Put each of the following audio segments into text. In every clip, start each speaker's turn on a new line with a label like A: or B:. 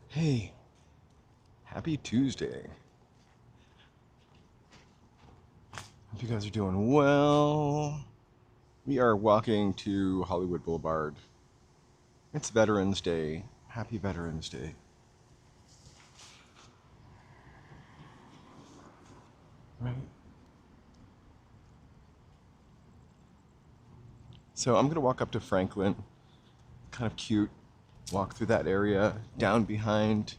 A: Hey, happy Tuesday. Hope you guys are doing well. We are walking to Hollywood Boulevard. It's Veterans Day. Happy Veterans Day. Right? So I'm gonna walk up to Franklin. Kind of cute. Walk through that area, down behind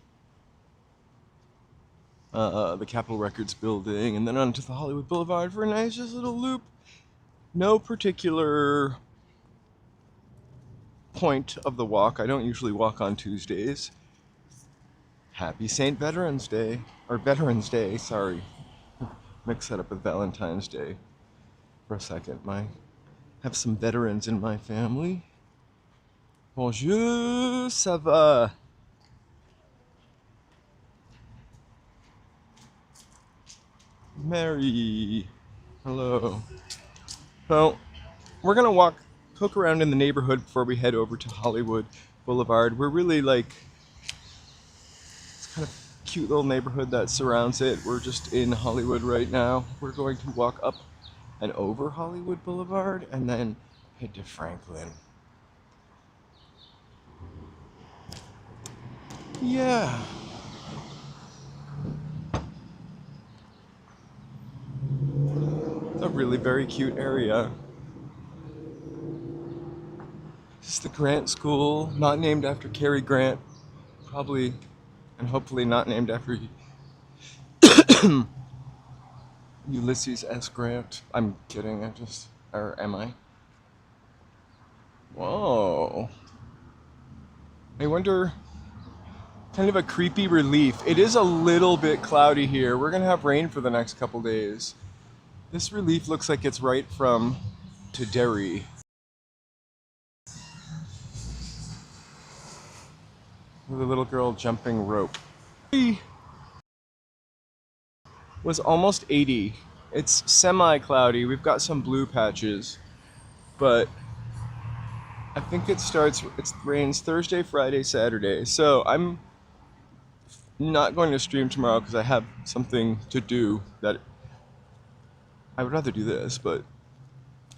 A: the Capitol Records building, and then onto the Hollywood Boulevard for a nice just little loop. No particular point of the walk. I don't usually walk on Tuesdays. Happy St. Veterans Day. Or Veterans Day, sorry. Mix that up with Valentine's Day for a second. I have some veterans in my family. Bonjour, ça va? Mary. Hello. So, we're gonna poke around in the neighborhood before we head over to Hollywood Boulevard. We're really it's kind of cute little neighborhood that surrounds it. We're just in Hollywood right now. We're going to walk up and over Hollywood Boulevard and then head to Franklin. Yeah. It's a really very cute area. This is the Grant School, not named after Cary Grant, probably, and hopefully not named after Ulysses S. Grant. I'm kidding, or am I? Whoa. I wonder, kind of a creepy relief. It is a little bit cloudy here. We're gonna have rain for the next couple days. This relief looks like it's right from to Derry. With a little girl jumping rope. Was almost 80. It's semi-cloudy. We've got some blue patches, but I think it rains Thursday, Friday, Saturday. So I'm not going to stream tomorrow because I have something to do that I would rather do this, but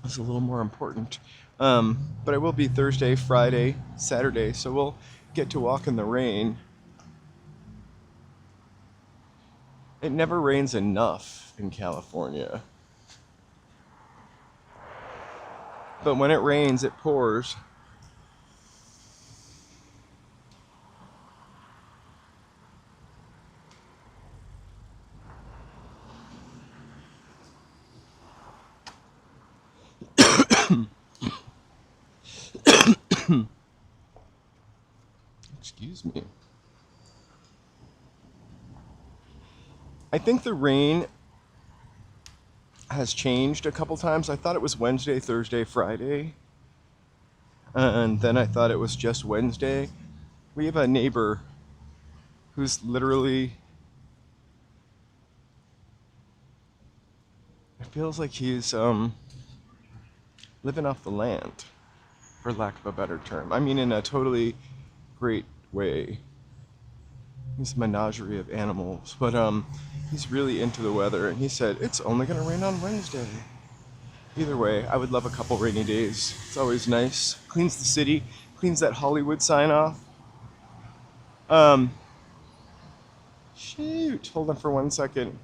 A: it's a little more important. But I will be Thursday, Friday, Saturday, so we'll get to walk in the rain. It never rains enough in California. But when it rains, it pours. Excuse me. I think the rain has changed a couple times. I thought it was Wednesday, Thursday, Friday. And then I thought it was just Wednesday. We have a neighbor who's literally, it feels like he's living off the land, for lack of a better term. I mean, in a totally great way. He's a menagerie of animals, but he's really into the weather, and he said it's only gonna rain on Wednesday. Either way, I would love a couple rainy days. It's always nice. Cleans the city, cleans that Hollywood sign off. Shoot, hold on for 1 second.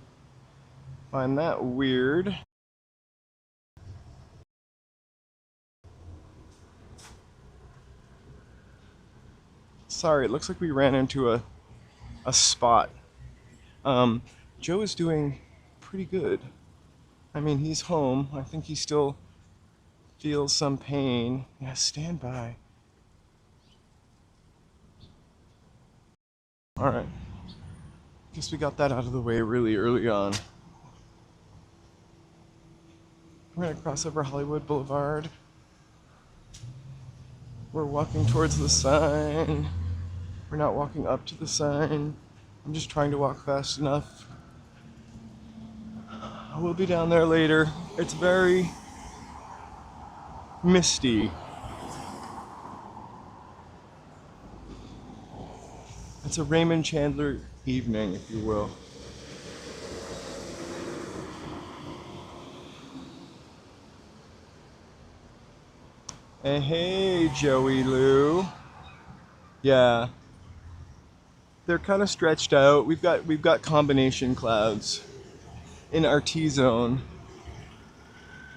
A: Find that weird. Sorry, it looks like we ran into a spot. Joe is doing pretty good. I mean, he's home. I think he still feels some pain. Yeah, stand by. Alright. Guess we got that out of the way really early on. We're gonna cross over Hollywood Boulevard. We're walking towards the sign. We're not walking up to the sign. I'm just trying to walk fast enough. We'll be down there later. It's very misty. It's a Raymond Chandler evening, if you will. And hey, Joey Lou. Yeah, they're kind of stretched out. We've got combination clouds in our T zone.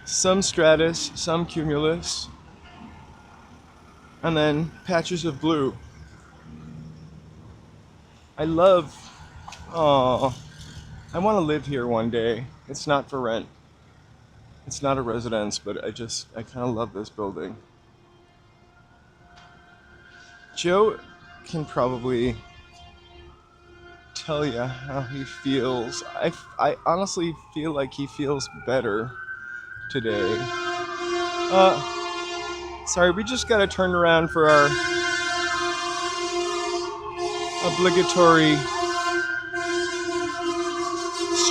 A: Some stratus, some cumulus, and then patches of blue. I love. Oh, I want to live here one day. It's not for rent. It's not a residence, but I kind of love this building. Joe can probably tell you how he feels. I honestly feel like he feels better today. Sorry, we just gotta turn around for our obligatory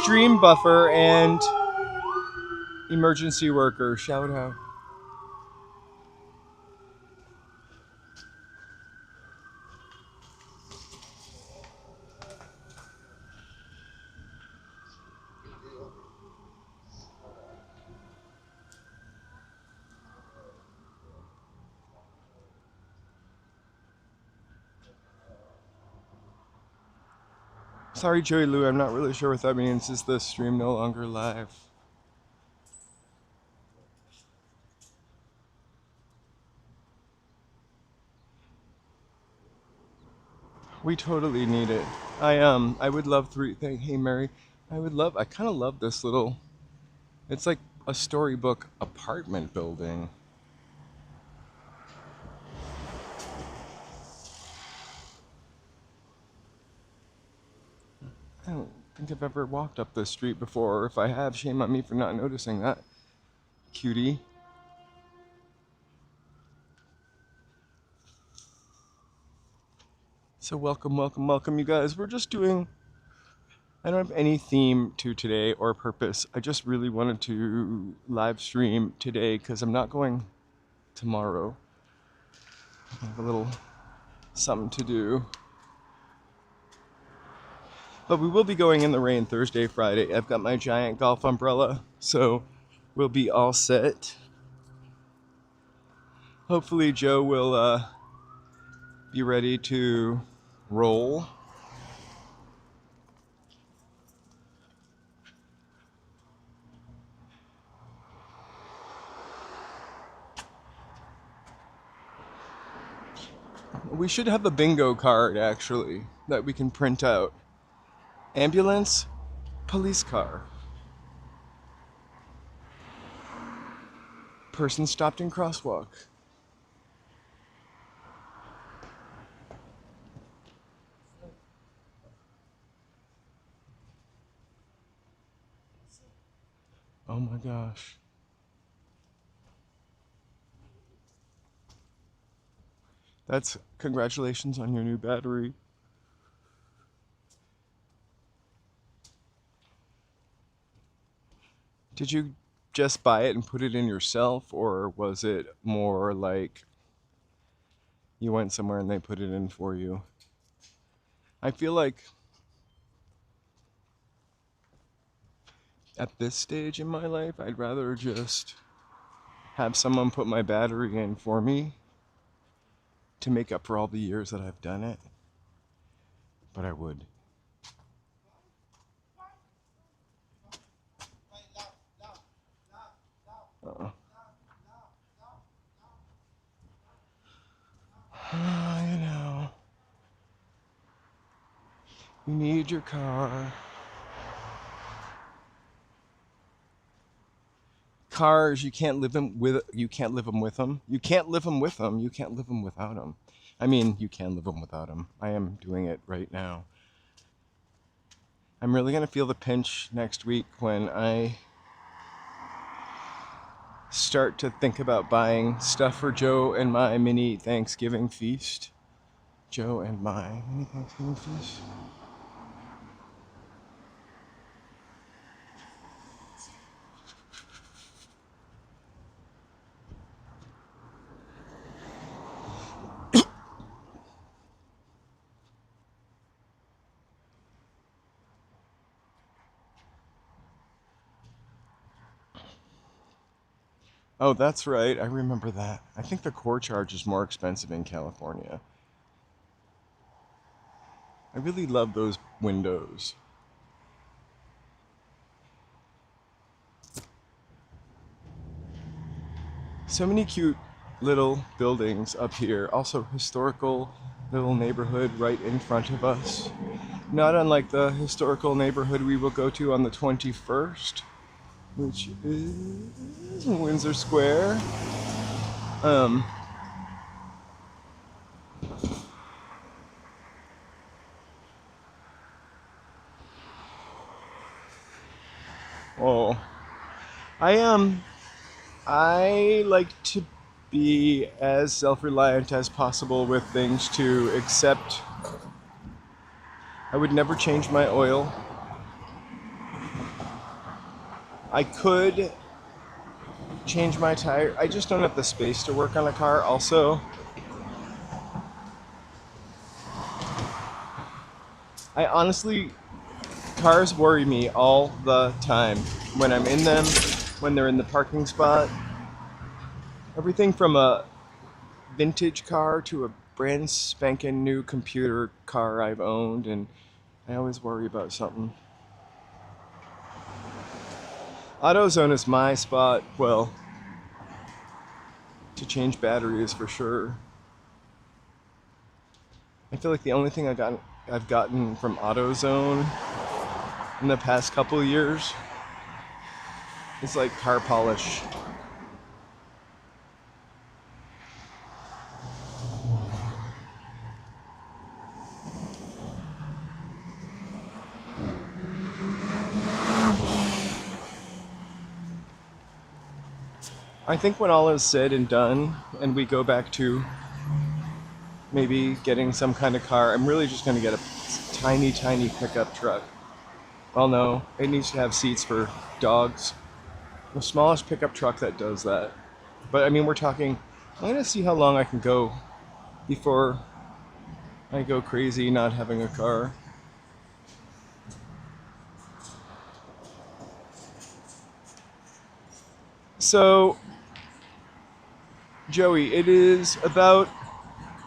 A: stream buffer and emergency worker shout out. Sorry, Joey Lou, I'm not really sure what that means. Is the stream no longer live? We totally need it. I would love hey Mary, I kind of love this little, it's like a storybook apartment building. I don't think I've ever walked up this street before, or if I have, shame on me for not noticing that. Cutie. So welcome, welcome, welcome, you guys. I don't have any theme to today or purpose. I just really wanted to live stream today because I'm not going tomorrow. I have a little something to do. But we will be going in the rain Thursday, Friday. I've got my giant golf umbrella, so we'll be all set. Hopefully Joe will be ready to roll. We should have a bingo card, actually, that we can print out. Ambulance, police car. Person stopped in crosswalk. Oh my gosh. That's congratulations on your new battery. Did you just buy it and put it in yourself, or was it more like you went somewhere and they put it in for you? I feel like at this stage in my life, I'd rather just have someone put my battery in for me to make up for all the years that I've done it. But I would. You know, you need your car. Cars, you can't live them with. You can't live them with them. You can't live them with them. You can't live them without them. I mean, you can live them without them. I am doing it right now. I'm really gonna feel the pinch next week when I start to think about buying stuff for Joe and my mini Thanksgiving feast. Joe and my mini Thanksgiving feast. Oh, that's right. I remember that. I think the core charge is more expensive in California. I really love those windows. So many cute little buildings up here. Also historical little neighborhood right in front of us. Not unlike the historical neighborhood we will go to on the 21st, which is Windsor Square. Um, oh, I I like to be as self-reliant as possible with things to accept. I would never change my oil. I could change my tire. I just don't have the space to work on a car. Also, I honestly, cars worry me all the time. When I'm in them, when they're in the parking spot. Everything from a vintage car to a brand spanking new computer car I've owned, and I always worry about something. AutoZone is my spot, well, to change batteries for sure. I feel like the only thing I've gotten from AutoZone in the past couple of years is like car polish. I think when all is said and done, and we go back to maybe getting some kind of car, I'm really just going to get a tiny, tiny pickup truck. Well, no, it needs to have seats for dogs. The smallest pickup truck that does that. But I mean, we're talking, I'm going to see how long I can go before I go crazy not having a car. So, Joey, it is about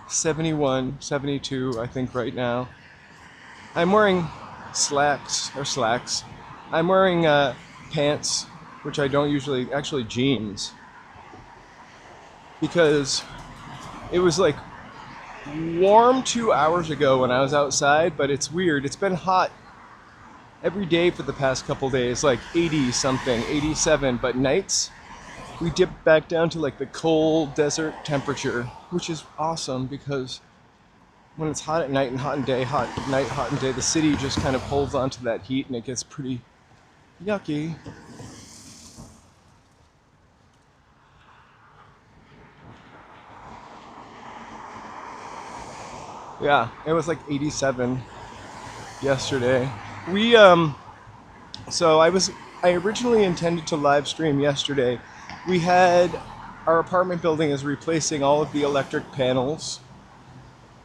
A: 71, 72, I think, right now. I'm wearing slacks. I'm wearing pants, which I don't usually, actually jeans, because it was like warm 2 hours ago when I was outside, but it's weird. It's been hot every day for the past couple days, like 80 something, 87, but nights we dip back down to like the cold desert temperature, which is awesome because when it's hot at night and hot in day, hot night, hot in day, the city just kind of holds on to that heat and it gets pretty yucky. Yeah, it was like 87 yesterday. We so I originally intended to live stream yesterday. We had our apartment building is replacing all of the electric panels.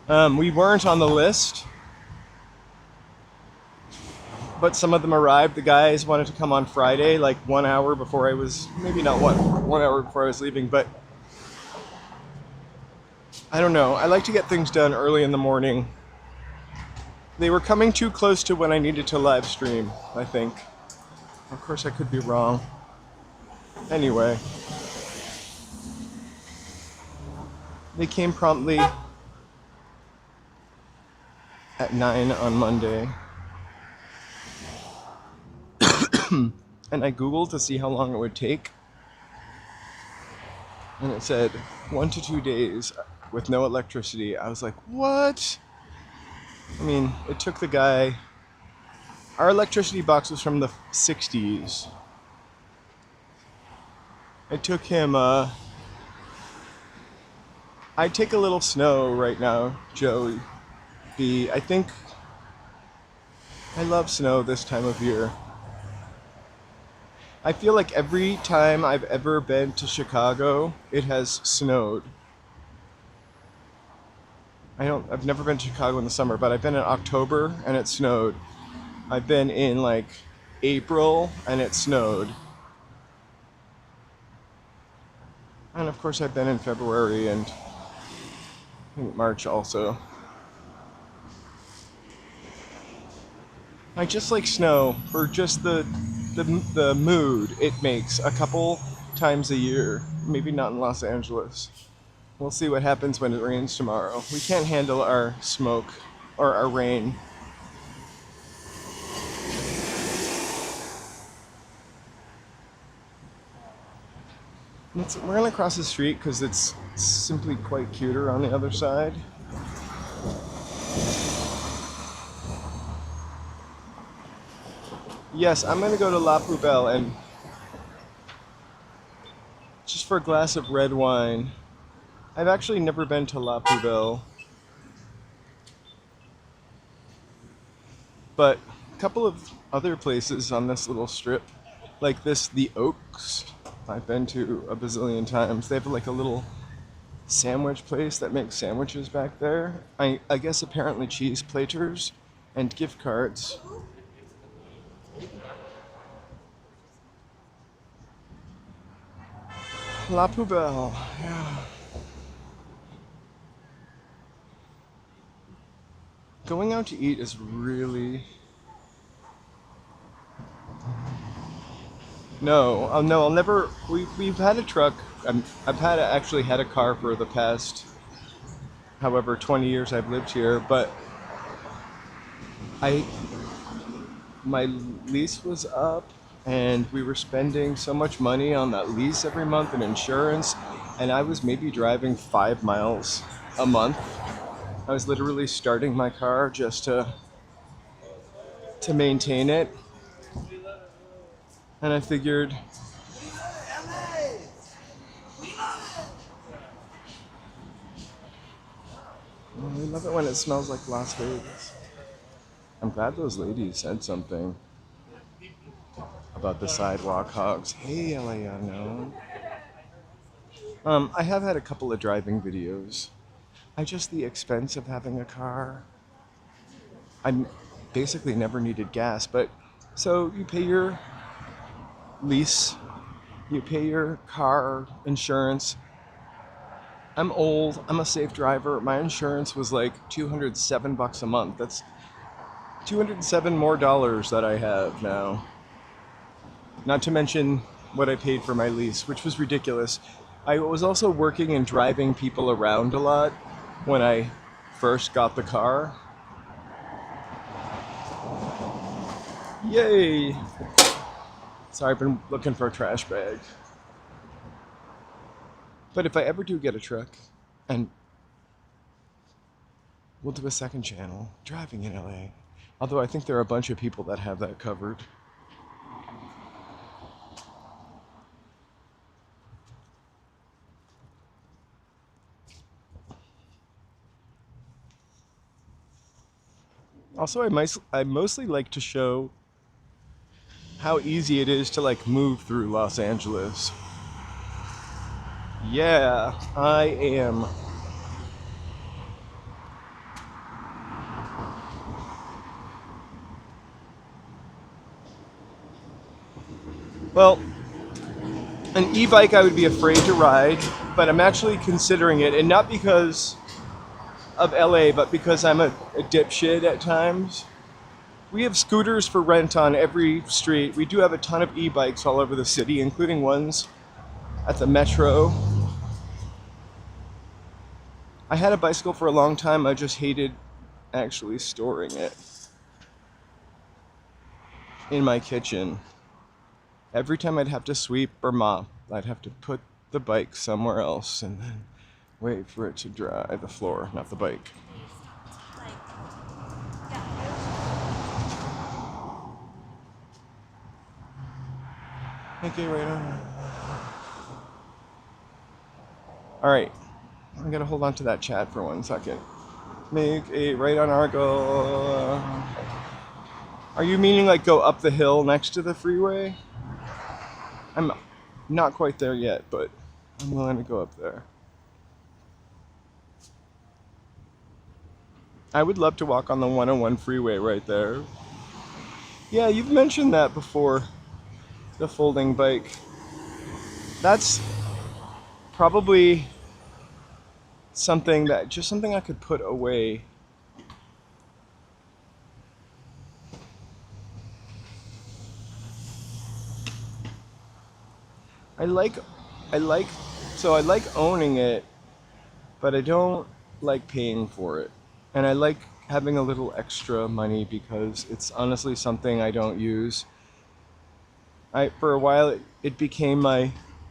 A: We weren't on the list, but some of them arrived. The guys wanted to come on Friday, like 1 hour before I was, maybe not 1 hour before I was leaving, but I don't know. I like to get things done early in the morning. They were coming too close to when I needed to live stream, I think. Of course, I could be wrong. Anyway, they came promptly at 9 on Monday. And I Googled to see how long it would take. And it said 1 to 2 days with no electricity. I was like, what? I mean, it took the guy... Our electricity box was from the 60s. It took him, I'd take a little snow right now, Joey. I think I love snow this time of year. I feel like every time I've ever been to Chicago, it has snowed. I've never been to Chicago in the summer, but I've been in October and it snowed. I've been in like April and it snowed. And of course I've been in February and I think March also. I just like snow for just the mood it makes a couple times a year. Maybe not in Los Angeles. We'll see what happens when it rains tomorrow. We can't handle our smoke or our rain. We're gonna cross the street because it's simply quite cuter on the other side. Yes, I'm gonna go to La Poubelle and just for a glass of red wine. I've actually never been to La Poubelle, but a couple of other places on this little strip, like this, the Oaks, I've been to a bazillion times. They have like a little sandwich place that makes sandwiches back there. I guess apparently cheese platers and gift cards. La Poubelle, yeah. Going out to eat is really... No, no, I'll never... We've had a truck. Actually had a car for the past, however, 20 years I've lived here, but my lease was up and we were spending so much money on that lease every month and insurance, and I was maybe driving 5 miles a month. I was literally starting my car just to maintain it. And I figured, well, we love it when it smells like Las Vegas. I'm glad those ladies said something about the sidewalk hogs. Hey, LA Unknown. I have had a couple of driving videos. The expense of having a car. I basically never needed gas, but so you pay your lease, you pay your car insurance. I'm old, I'm a safe driver. My insurance was like $207 a month. That's $207 more that I have now. Not to mention what I paid for my lease, which was ridiculous. I was also working and driving people around a lot when I first got the car. Yay! Sorry, I've been looking for a trash bag. But if I ever do get a truck, and we'll do a second channel, driving in LA. Although I think there are a bunch of people that have that covered. Also, I mostly like to show how easy it is to like move through Los Angeles. Yeah, I am. Well, an e-bike I would be afraid to ride, but I'm actually considering it, and not because of LA, but because I'm a dipshit at times. We have scooters for rent on every street. We do have a ton of e-bikes all over the city, including ones at the metro. I had a bicycle for a long time. I just hated actually storing it in my kitchen. Every time I'd have to sweep or mop, I'd have to put the bike somewhere else and then wait for it to dry. The floor, not the bike. Okay, right on. Alright, I'm gonna hold on to that chat for 1 second. Make a right on Argyle. Are you meaning like go up the hill next to the freeway? I'm not quite there yet, but I'm willing to go up there. I would love to walk on the 101 freeway right there. Yeah, you've mentioned that before. The folding bike. That's probably something I could put away. I like, I like, so I like owning it, but I don't like paying for it. And I like having a little extra money because it's honestly something I don't use. For a while it became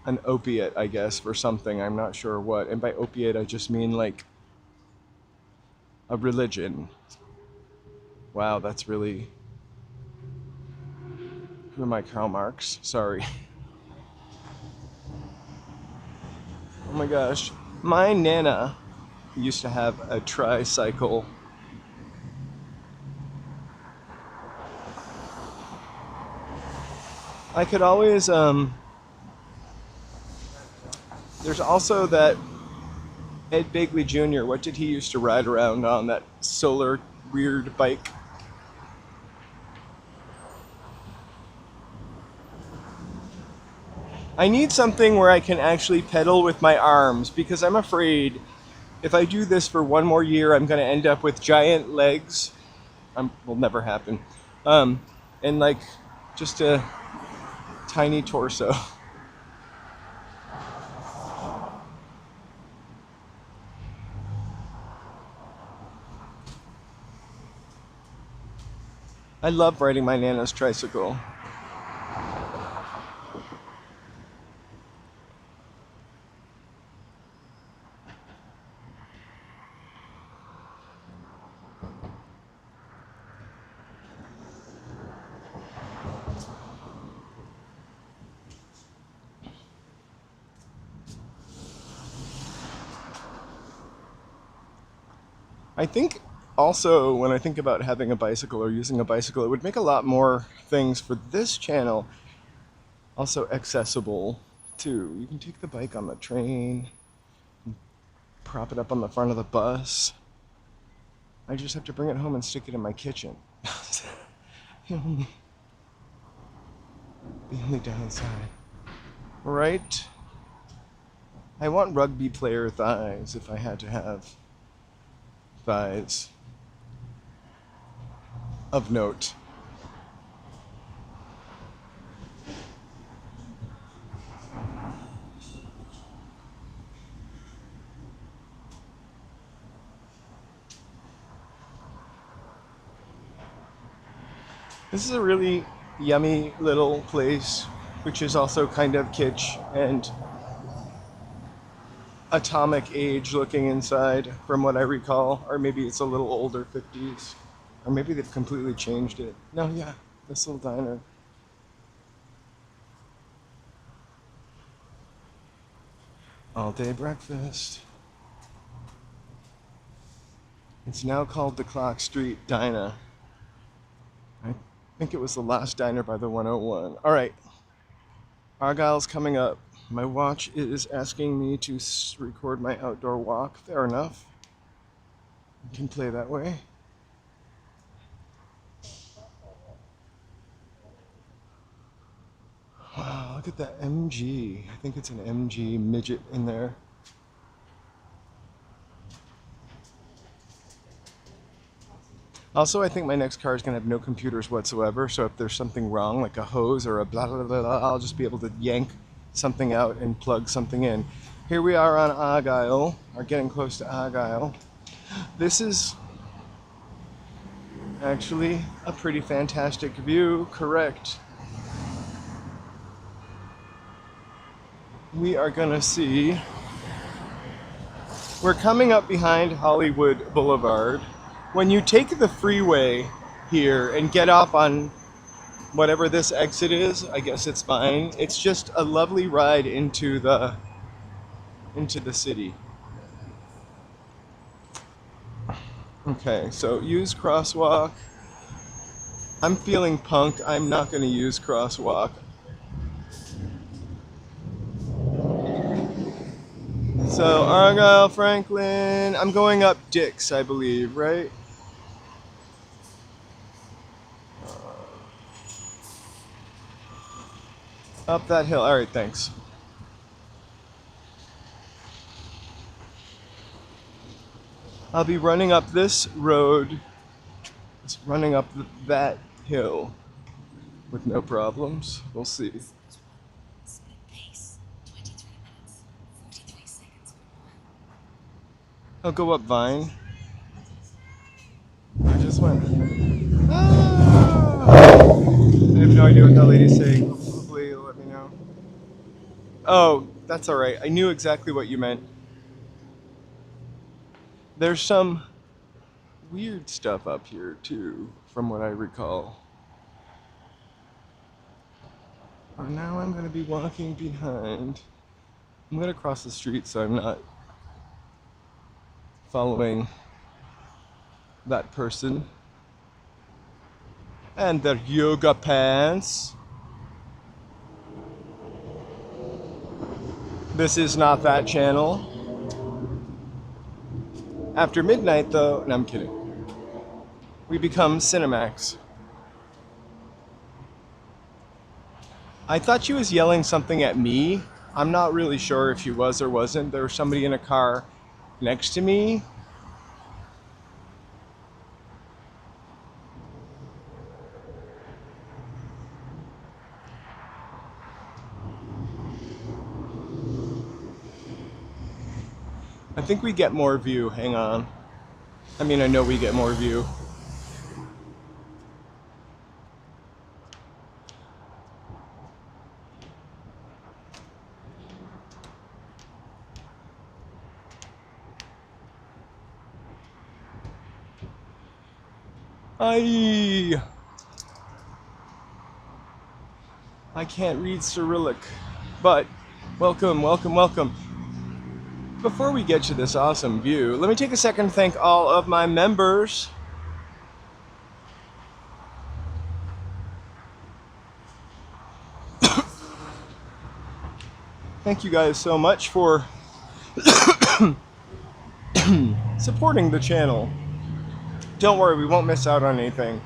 A: an opiate, I guess, for something. I'm not sure what. And by opiate I just mean like a religion. Wow, that's really, who am I, Karl Marx? Sorry. Oh my gosh. My Nana used to have a tricycle. I could always, there's also that Ed Begley Jr., what did he used to ride around on, that solar weird bike? I need something where I can actually pedal with my arms, because I'm afraid if I do this for one more year, I'm going to end up with giant legs. Will never happen. And like just a tiny torso. I love riding my Nana's tricycle. I think also when I think about having a bicycle or using a bicycle, it would make a lot more things for this channel also accessible too. You can take the bike on the train, prop it up on the front of the bus. I just have to bring it home and stick it in my kitchen. the only downside. Right? I want rugby player thighs if I had to have thighs of note. This is a really yummy little place, which is also kind of kitsch and atomic age looking inside, from what I recall. Or maybe it's a little older, 50s. Or maybe they've completely changed it. No, yeah, this little diner. All day breakfast. It's now called the Clock Street Diner. I think it was the last diner by the 101. All right, Argyle's coming up. My watch is asking me to record my outdoor walk. Fair enough. I can play that way. Wow, look at that MG. I think it's an MG midget in there. Also, I think my next car is going to have no computers whatsoever, so if there's something wrong, like a hose or a blah, blah, blah, blah, I'll just be able to yank something out and plug something in. Here we are on Argyle, or getting close to Argyle. This is actually a pretty fantastic view, correct. We are going to see, we're coming up behind Hollywood Boulevard. When you take the freeway here and get off on whatever this exit is, I guess it's mine, it's just a lovely ride into the city. Okay, so use crosswalk. I'm feeling punk. I'm not going to use crosswalk. So Argyle, Franklin, I'm going up Dix, I believe, right? Up that hill. All right, thanks. I'll be running up this road, just running up that hill with no problems. We'll see. I'll go up Vine. I just went. Ah! I have no idea what that lady's saying. Hopefully you'll let me know. Oh, that's alright. I knew exactly what you meant. There's some weird stuff up here too, from what I recall. Oh, now I'm going to be walking behind. I'm going to cross the street so I'm not following that person. And their yoga pants. This is not that channel. After midnight, though, no, I'm kidding. We become Cinemax. I thought she was yelling something at me. I'm not really sure if she was or wasn't. There was somebody in a car next to me. I think we get more view. Hang on. I mean, I know we get more view. I can't read Cyrillic, but welcome, welcome, welcome. Before we get to this awesome view, let me take a second to thank all of my members. Thank you guys so much for supporting the channel. Don't worry, we won't miss out on anything.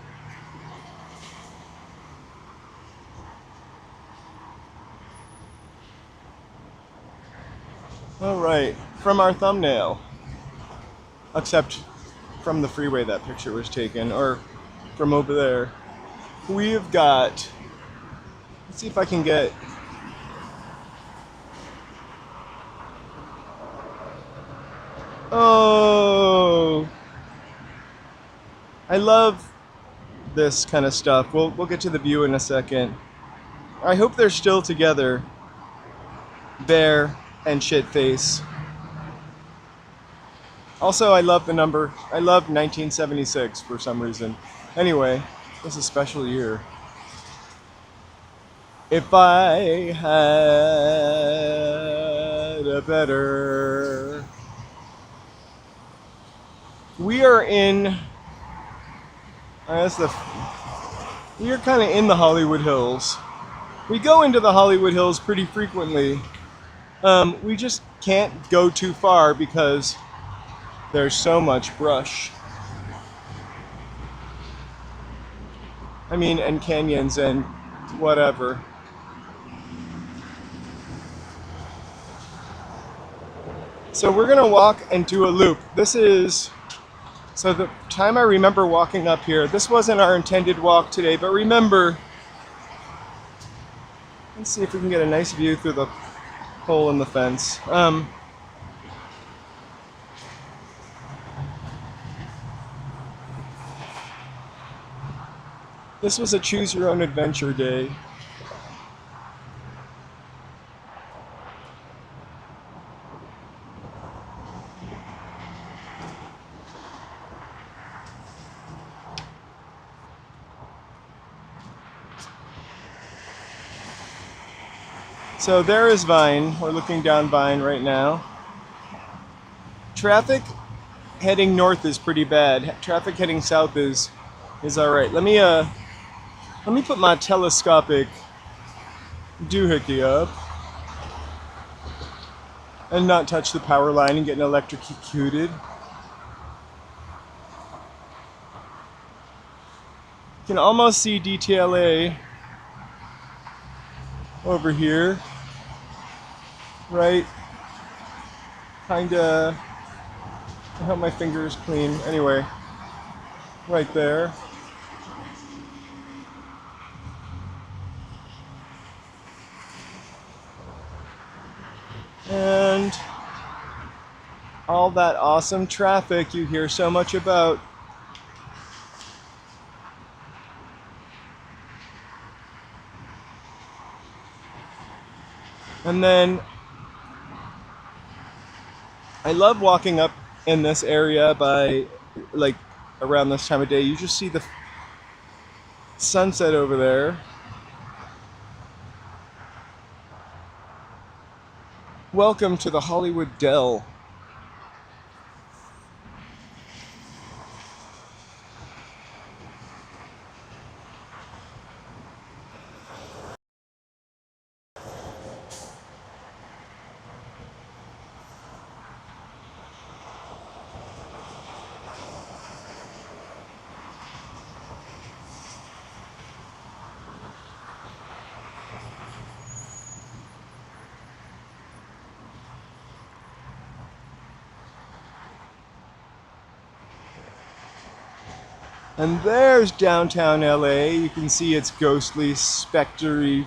A: Alright, from our thumbnail. Except from the freeway that picture was taken, or from over there. We've got... Let's see if I can get... Oh! I love this kind of stuff. We'll get to the view in a second. I hope they're still together. Bear and Shitface. Also, I love the number. I love 1976 for some reason. Anyway, this is a special year. If I had a better... We are in... We are kind of in the Hollywood Hills. We go into the Hollywood Hills pretty frequently. We just can't go too far because there's so much brush. I mean, and canyons and whatever. So we're gonna walk into a loop. This is, so the time I remember walking up here, this wasn't our intended walk today, but remember, let's see if we can get a nice view through the hole in the fence. This was a choose your own adventure day. So there is Vine. We're looking down Vine right now. Traffic heading north is pretty bad. Traffic heading south is all right. Let me put my telescopic doohickey up and not touch the power line and get electrocuted. You can almost see DTLA over here. Right, kinda I hope my finger is clean. Anyway, right there. And all that awesome traffic you hear so much about. And then I love walking up in this area by like around this time of day. You just see the sunset over there. Welcome to the Hollywood Dell. And there's downtown LA. You can see its ghostly, spectery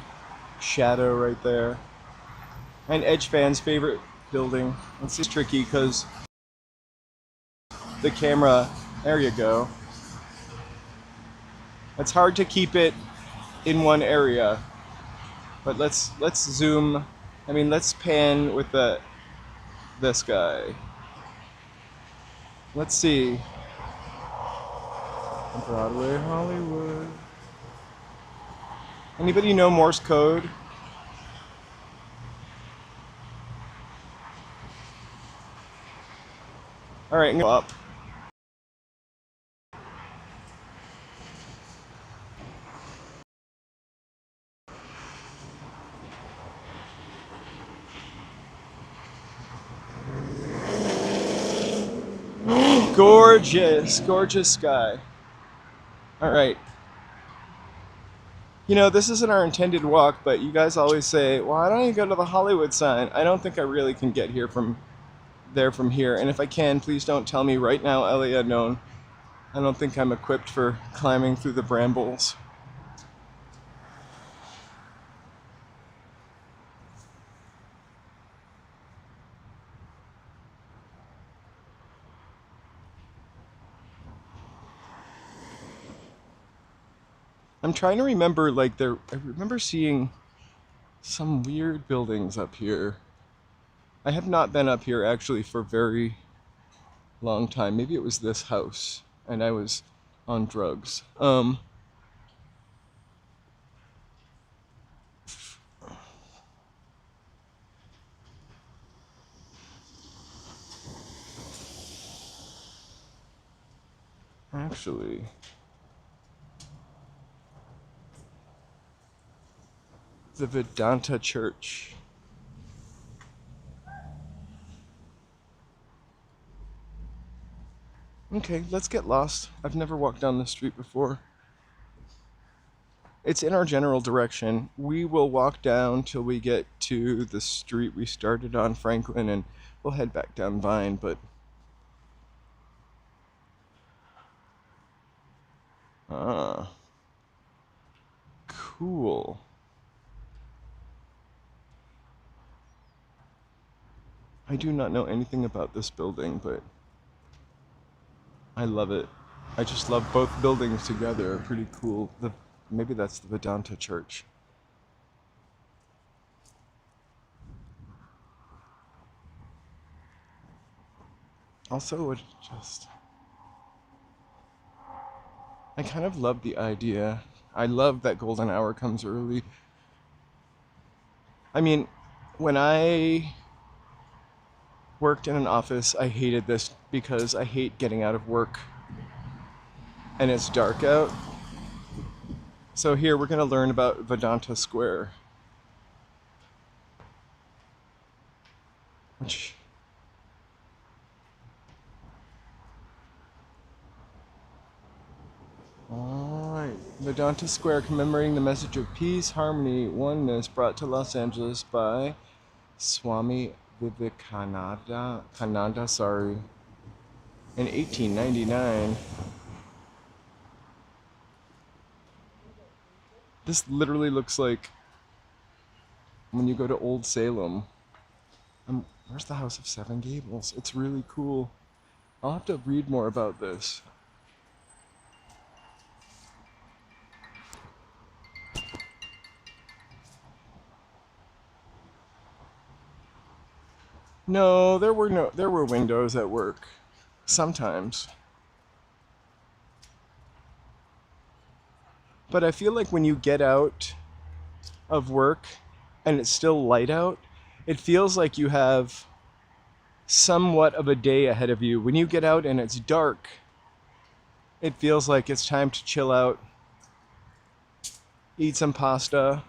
A: shadow right there. And Edge fans' favorite building. It's just tricky because the camera, there you go. It's hard to keep it in one area. But let's zoom. I mean, let's pan with this guy. Let's see. Broadway, Hollywood. Anybody know Morse code? All right, go up. Gorgeous, gorgeous sky. All right. You know, this isn't our intended walk, but you guys always say, why don't you go to the Hollywood sign? I don't think I really can get here from here. And if I can, please don't tell me right now, LA Unknown. I don't think I'm equipped for climbing through the brambles. I'm trying to remember, like, I remember seeing some weird buildings up here. I have not been up here actually for a very long time. Maybe it was this house and I was on drugs. Actually, the Vedanta Church. Okay, let's get lost. I've never walked down this street before. It's in our general direction. We will walk down till we get to the street we started on, Franklin, and we'll head back down Vine, but ah, cool. I do not know anything about this building, but I love it. I just love both buildings together. Pretty cool. Maybe that's the Vedanta Church. Also, I kind of love the idea. I love that golden hour comes early. I mean, when I worked in an office, I hated this because I hate getting out of work and it's dark out. So here we're going to learn about Vedanta Square, which alright. Vedanta Square, commemorating the message of peace, harmony, oneness brought to Los Angeles by Swami Vivekananda. Sorry. in 1899. This literally looks like when you go to Old Salem. Where's the House of Seven Gables? It's really cool. I'll have to read more about this. No, there were windows at work. Sometimes. But I feel like when you get out of work and it's still light out, it feels like you have somewhat of a day ahead of you. When you get out and it's dark, it feels like it's time to chill out, eat some pasta,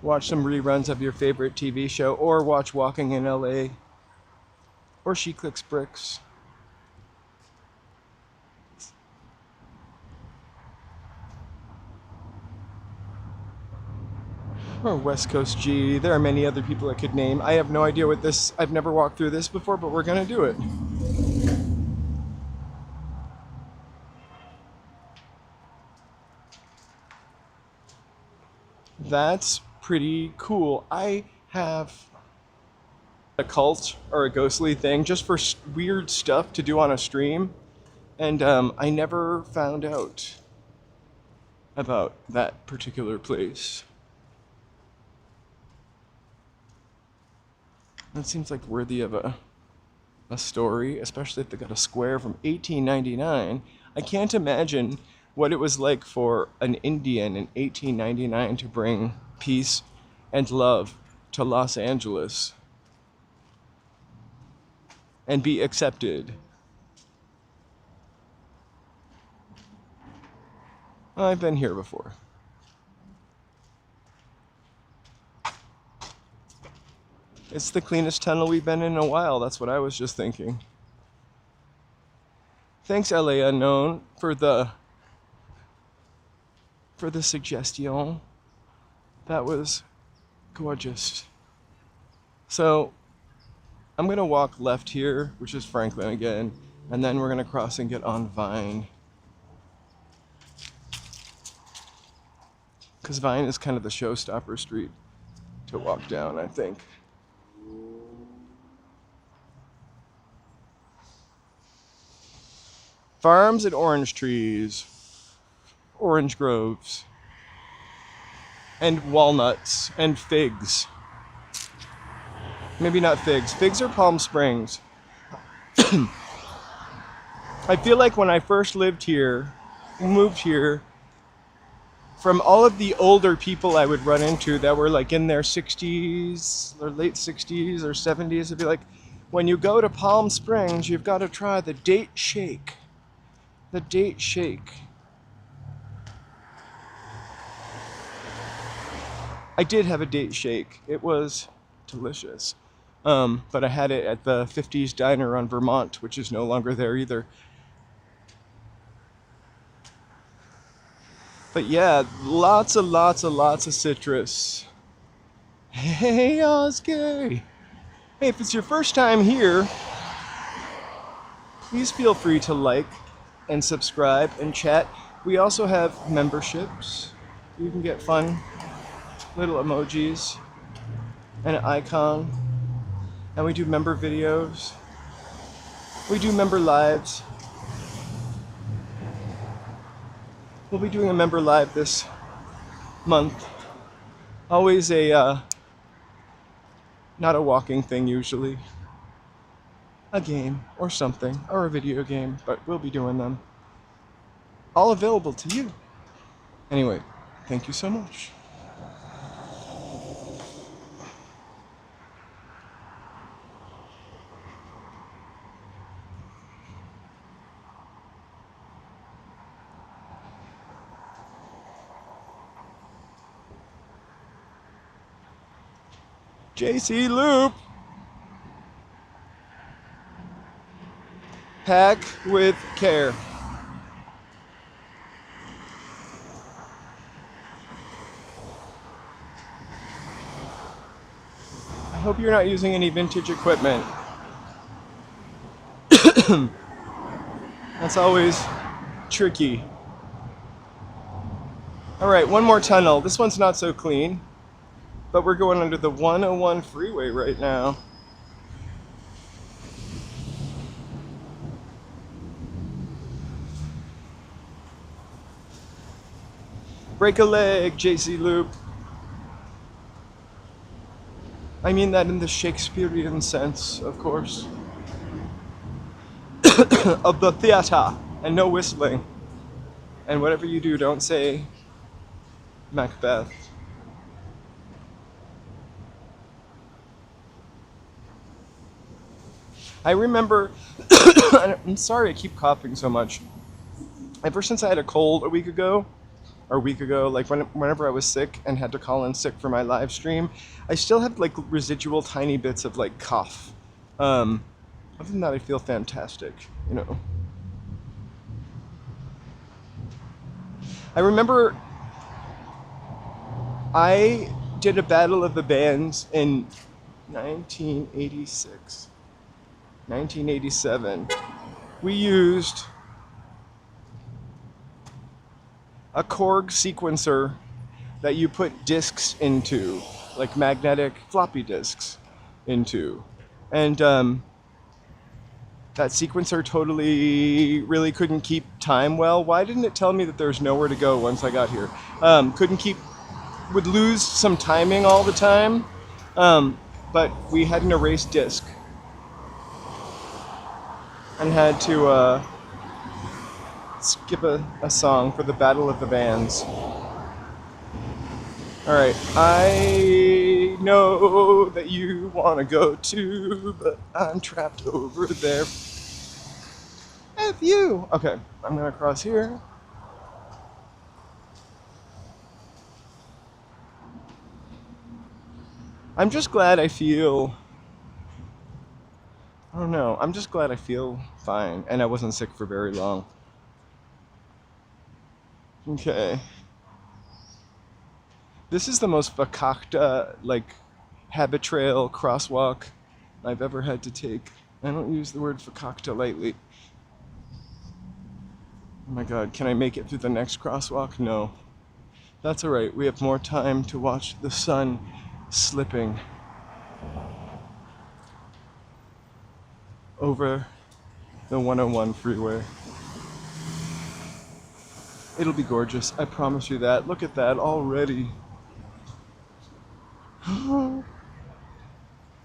A: watch some reruns of your favorite TV show, or watch Walking in LA, or She Clicks Bricks. Or West Coast G. There are many other people I could name. I have no idea what this, I've never walked through this before, but we're gonna do it. That's pretty cool. I have a cult or a ghostly thing just for weird stuff to do on a stream, and I never found out about that particular place. That seems like worthy of a story, especially if they got a square from 1899. I can't imagine what it was like for an Indian in 1899 to bring peace and love to Los Angeles and be accepted. I've been here before. It's the cleanest tunnel we've been in a while. That's what I was just thinking. Thanks, LA Unknown, for the suggestion. That was gorgeous. So I'm gonna walk left here, which is Franklin again, and then we're gonna cross and get on Vine. Because Vine is kind of the showstopper street to walk down, I think. Farms and orange trees, orange groves, and walnuts, and figs. Maybe not figs. Figs are Palm Springs. I feel like when I first moved here, from all of the older people I would run into that were like in their 60s or late 60s or 70s, it'd be like, when you go to Palm Springs, you've got to try the date shake. The date shake. I did have a date shake. It was delicious. But I had it at the 50s Diner on Vermont, which is no longer there either. But yeah, lots of citrus. Hey, Oscar. Hey, if it's your first time here, please feel free to like and subscribe and chat. We also have memberships. You can get fun little emojis and an icon. And we do member videos. We do member lives. We'll be doing a member live this month. Always a, not a walking thing usually. A game or something, or a video game, but we'll be doing them. All available to you. Anyway, thank you so much. JC Loop. Pack with care. I hope you're not using any vintage equipment. That's always tricky. Alright, one more tunnel. This one's not so clean, but we're going under the 101 freeway right now. Break a leg, JC Loop. I mean that in the Shakespearean sense, of course. Of the theater, and no whistling. And whatever you do, don't say Macbeth. I remember, I'm sorry I keep coughing so much. Ever since I had a cold a week ago, like whenever I was sick and had to call in sick for my live stream, I still have like residual tiny bits of like cough. Other than that, I feel fantastic, you know. I remember I did a Battle of the Bands in 1986, 1987. We used a Korg sequencer that you put discs into, like magnetic floppy disks into. And that sequencer totally really couldn't keep time well. Why didn't it tell me that there's nowhere to go once I got here? Would lose some timing all the time, but we had an erased disc and had to skip a song for the Battle of the Bands. Alright, I know that you want to go too, but I'm trapped over there. F you! Okay, I'm gonna cross here. I'm just glad I feel... I don't know, I'm just glad I feel fine, and I wasn't sick for very long. Okay. This is the most fakakta, like, habit trail crosswalk I've ever had to take. I don't use the word fakakta lightly. Oh my god, can I make it through the next crosswalk? No. That's alright, we have more time to watch the sun slipping over the 101 freeway. It'll be gorgeous, I promise you that. Look at that already.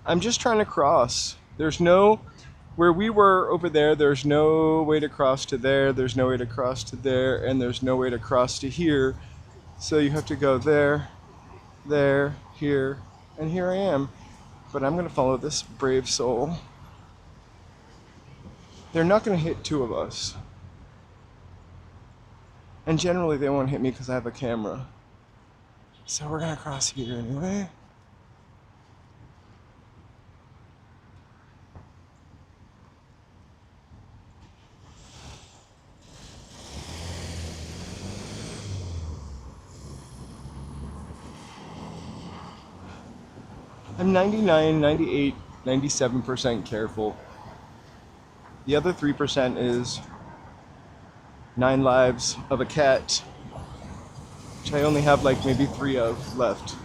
A: I'm just trying to cross. There's no... Where we were over there, there's no way to cross to there, there's no way to cross to there, and there's no way to cross to here. So you have to go there, there, here, and here I am. But I'm going to follow this brave soul. They're not going to hit two of us. And generally they won't hit me because I have a camera. So we're going to cross here anyway. I'm 99, 98, 97% careful. The other 3% is 9 lives of a cat, which I only have like maybe 3 of left.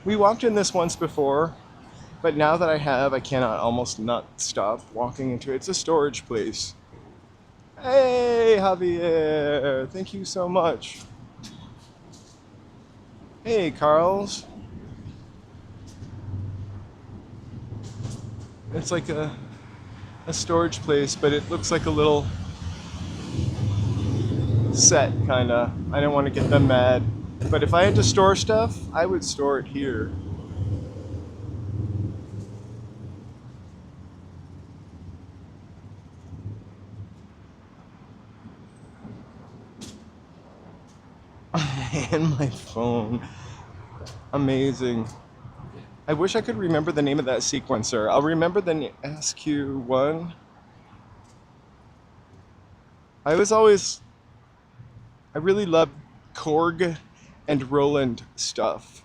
A: We walked in this once before, but now that I have, I cannot almost not stop walking into it. It's a storage place. Hey, Javier! Thank you so much. Hey, Carl's. It's like a storage place, but it looks like a little set, kinda. I didn't want to get them mad. But if I had to store stuff, I would store it here. And my phone. Amazing. I wish I could remember the name of that sequencer. I'll remember the SQ1. I really loved Korg and Roland stuff.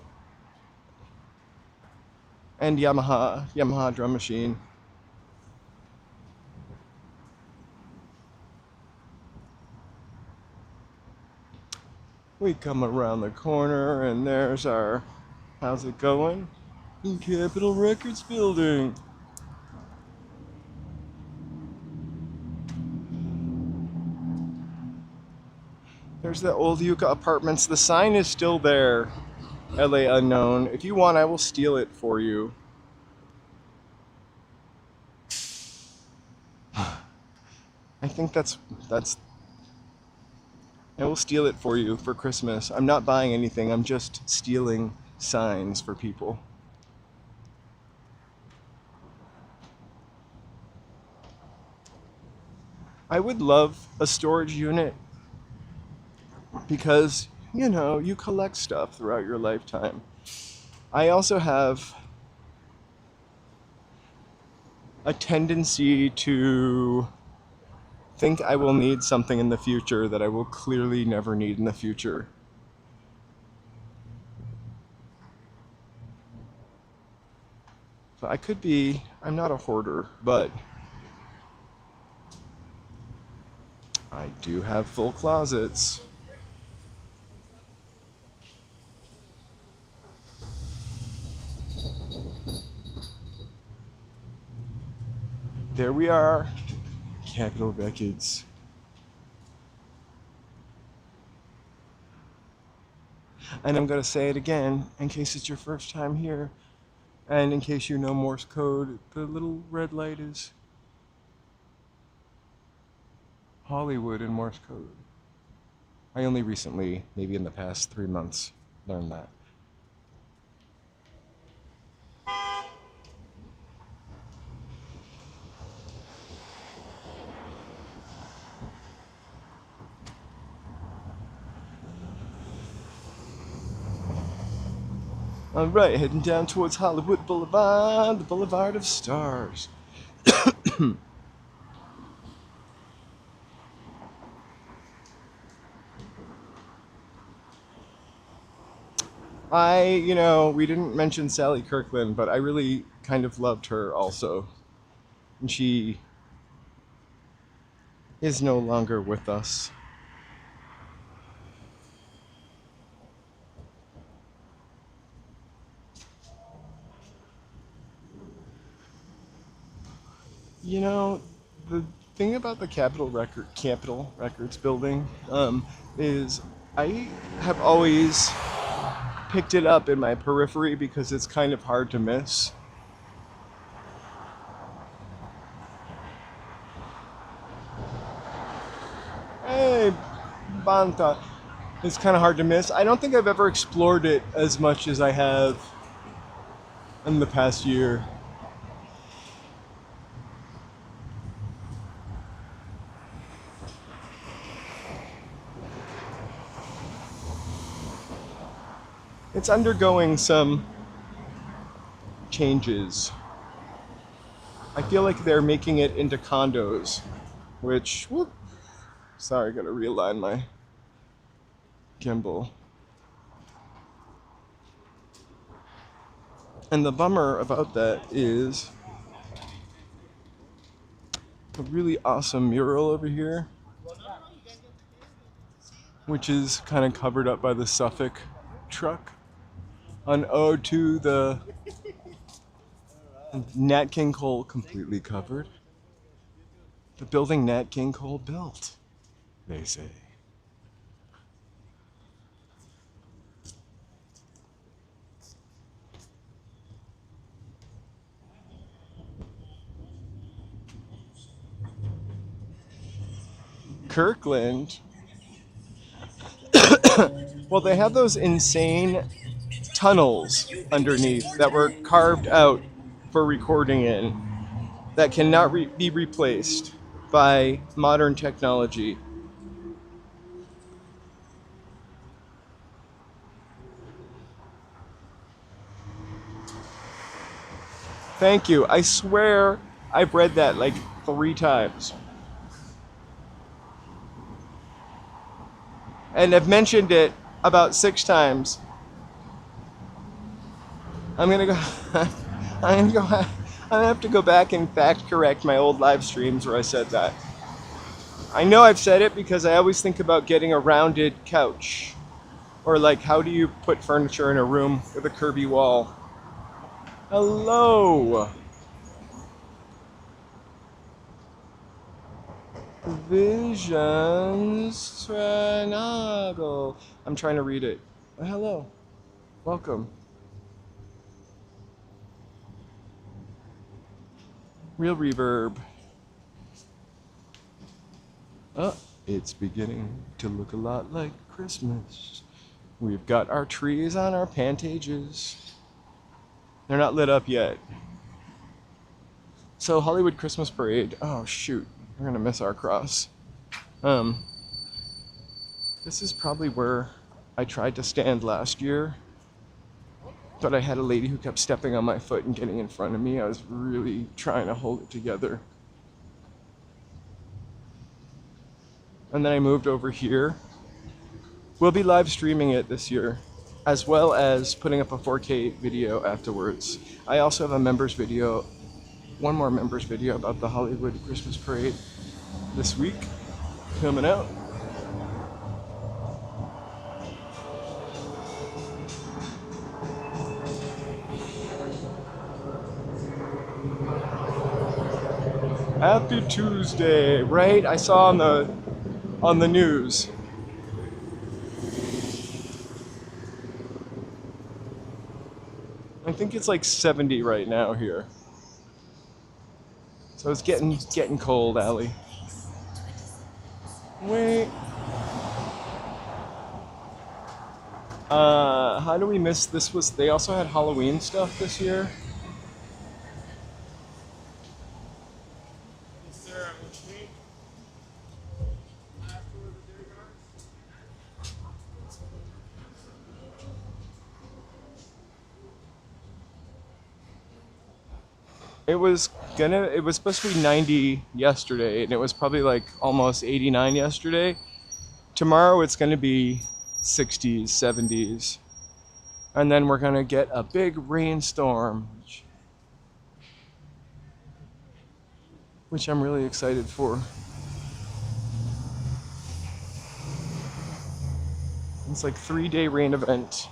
A: And Yamaha drum machine. We come around the corner and there's our, how's it going? Capitol Records building. There's the old Yucca Apartments. The sign is still there. LA Unknown. If you want, I will steal it for you. I think that's I will steal it for you for Christmas. I'm not buying anything. I'm just stealing signs for people. I would love a storage unit because, you know, you collect stuff throughout your lifetime. I also have a tendency to think I will need something in the future that I will clearly never need in the future. So I'm not a hoarder, but I do have full closets. There we are, Capitol Records. And I'm going to say it again in case it's your first time here. And in case you know Morse code, the little red light is Hollywood in Morse code. I only recently, maybe in the past 3 months, learned that. All right, heading down towards Hollywood Boulevard, the Boulevard of Stars. We didn't mention Sally Kirkland, but I really kind of loved her also. And she is no longer with us. You know, the thing about the Capitol Records building is I have always picked it up in my periphery because it's kind of hard to miss. Hey, Banta. It's kind of hard to miss. I don't think I've ever explored it as much as I have in the past year. It's undergoing some changes. I feel like they're making it into condos, which, sorry, gotta realign my gimbal. And the bummer about that is a really awesome mural over here, which is kind of covered up by the Suffolk truck. An ode to the Nat King Cole, completely covered. The building Nat King Cole built, they say. Kirkland. Well, they have those insane tunnels underneath that were carved out for recording in that cannot be replaced by modern technology. Thank you. I swear I've read that like 3 times. And I've mentioned it about 6 times. I'm gonna go. I'm gonna have to go back and fact correct my old live streams where I said that. I know I've said it because I always think about getting a rounded couch, or like how do you put furniture in a room with a curvy wall? Hello. Visions Tranagle. I'm trying to read it. Oh, hello. Welcome. Real reverb. Oh, it's beginning to look a lot like Christmas. We've got our trees on our pantages. They're not lit up yet. So Hollywood Christmas Parade. Oh shoot, we're gonna miss our cross. This is probably where I tried to stand last year, but I had a lady who kept stepping on my foot and getting in front of me. I was really trying to hold it together. And then I moved over here. We'll be live streaming it this year, as well as putting up a 4K video afterwards. I also have a members video, one more members video about the Hollywood Christmas Parade this week coming out. Happy Tuesday, right? I saw on the news. I think it's like 70 right now here. So it's getting cold, Allie. Wait. How do we miss this? They also had Halloween stuff this year. It was supposed to be 90 yesterday, and it was probably like almost 89 yesterday. Tomorrow it's gonna be 60s, 70s. And then we're gonna get a big rainstorm, which I'm really excited for. It's like 3-day rain event.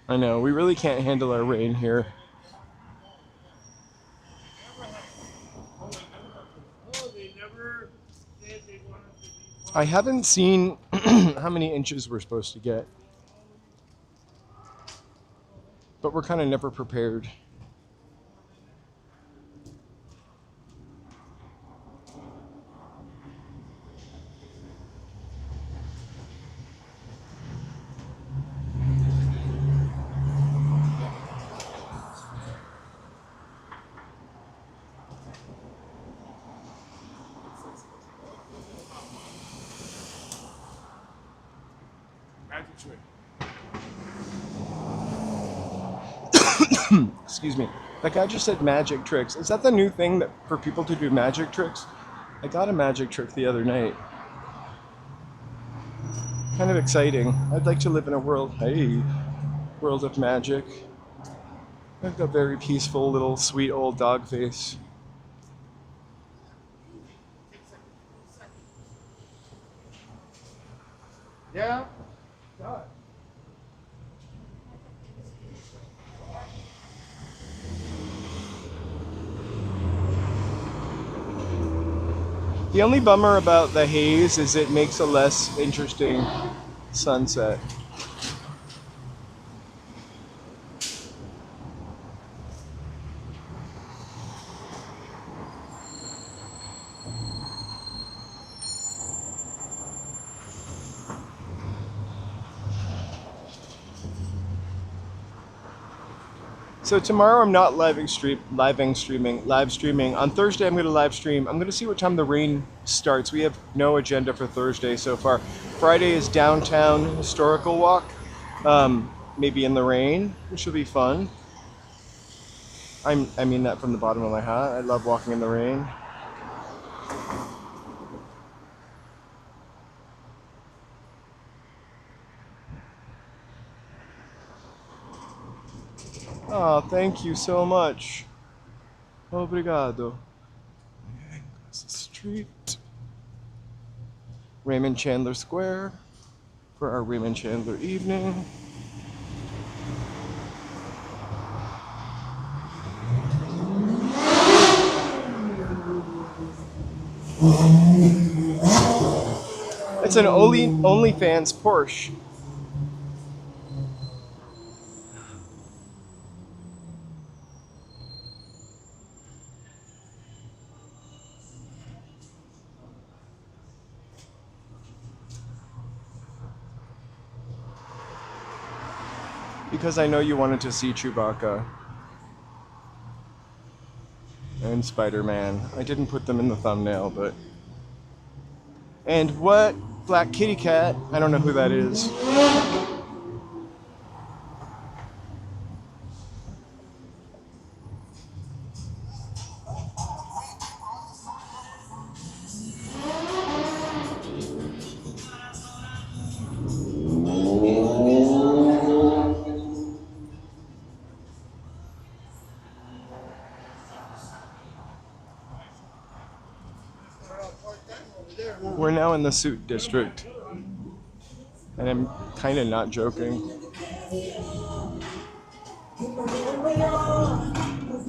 A: I know, we really can't handle our rain here. I haven't seen how many inches we're supposed to get, but we're kind of never prepared. Excuse me. That guy just said magic tricks. Is that the new thing that for people to do magic tricks? I got a magic trick the other night. Kind of exciting. I'd like to live in a world of magic. I've got a very peaceful little sweet old dog face. Yeah. God. The only bummer about the haze is it makes a less interesting sunset. So tomorrow I'm not live streaming. On Thursday I'm going to live stream. I'm going to see what time the rain starts. We have no agenda for Thursday so far. Friday is downtown historical walk. Maybe in the rain, which will be fun. I mean that from the bottom of my heart. I love walking in the rain. Oh, thank you so much. Obrigado. Across the street. Raymond Chandler Square for our Raymond Chandler evening. It's an OnlyFans Porsche. Because I know you wanted to see Chewbacca and Spider-Man. I didn't put them in the thumbnail, but... And what? Black Kitty Cat. I don't know who that is. We're now in the suit district. And I'm kind of not joking.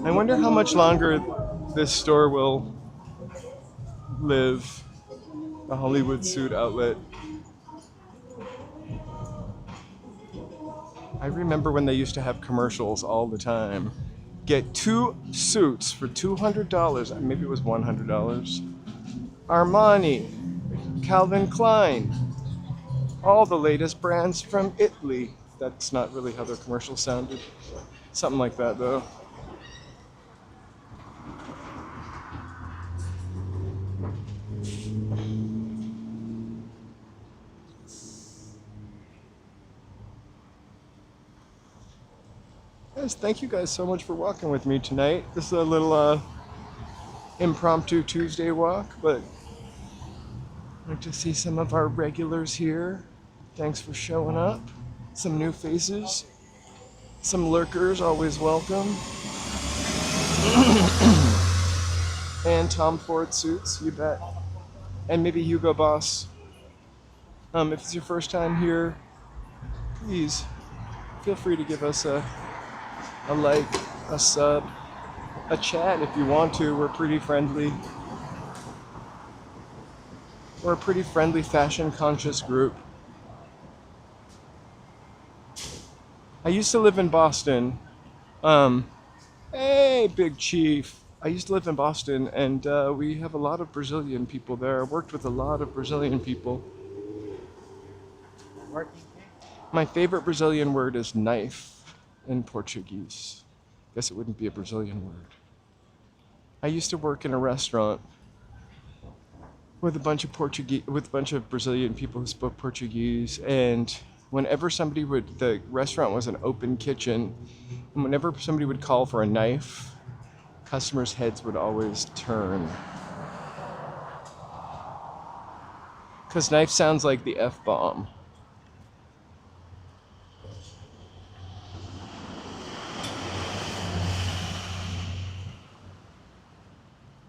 A: I wonder how much longer this store will live. The Hollywood suit outlet. I remember when they used to have commercials all the time. Get 2 suits for $200. Maybe it was $100. Armani, Calvin Klein, all the latest brands from Italy. That's not really how their commercial sounded. Something like that, though. Guys, thank you guys so much for walking with me tonight. This is a little impromptu Tuesday walk, but I'd like to see some of our regulars here. Thanks for showing up. Some new faces. Some lurkers, always welcome. And Tom Ford suits, you bet. And maybe Hugo Boss. If it's your first time here, please feel free to give us a like, a sub, a chat if you want to. We're pretty friendly. We're a pretty friendly, fashion-conscious group. I used to live in Boston. Hey, Big Chief. I used to live in Boston, and we have a lot of Brazilian people there. I worked with a lot of Brazilian people. My favorite Brazilian word is knife in Portuguese. Guess it wouldn't be a Brazilian word. I used to work in a restaurant with a bunch of Brazilian people who spoke Portuguese, and whenever the restaurant was an open kitchen, and whenever somebody would call for a knife, customers' heads would always turn. Because knife sounds like the F-bomb.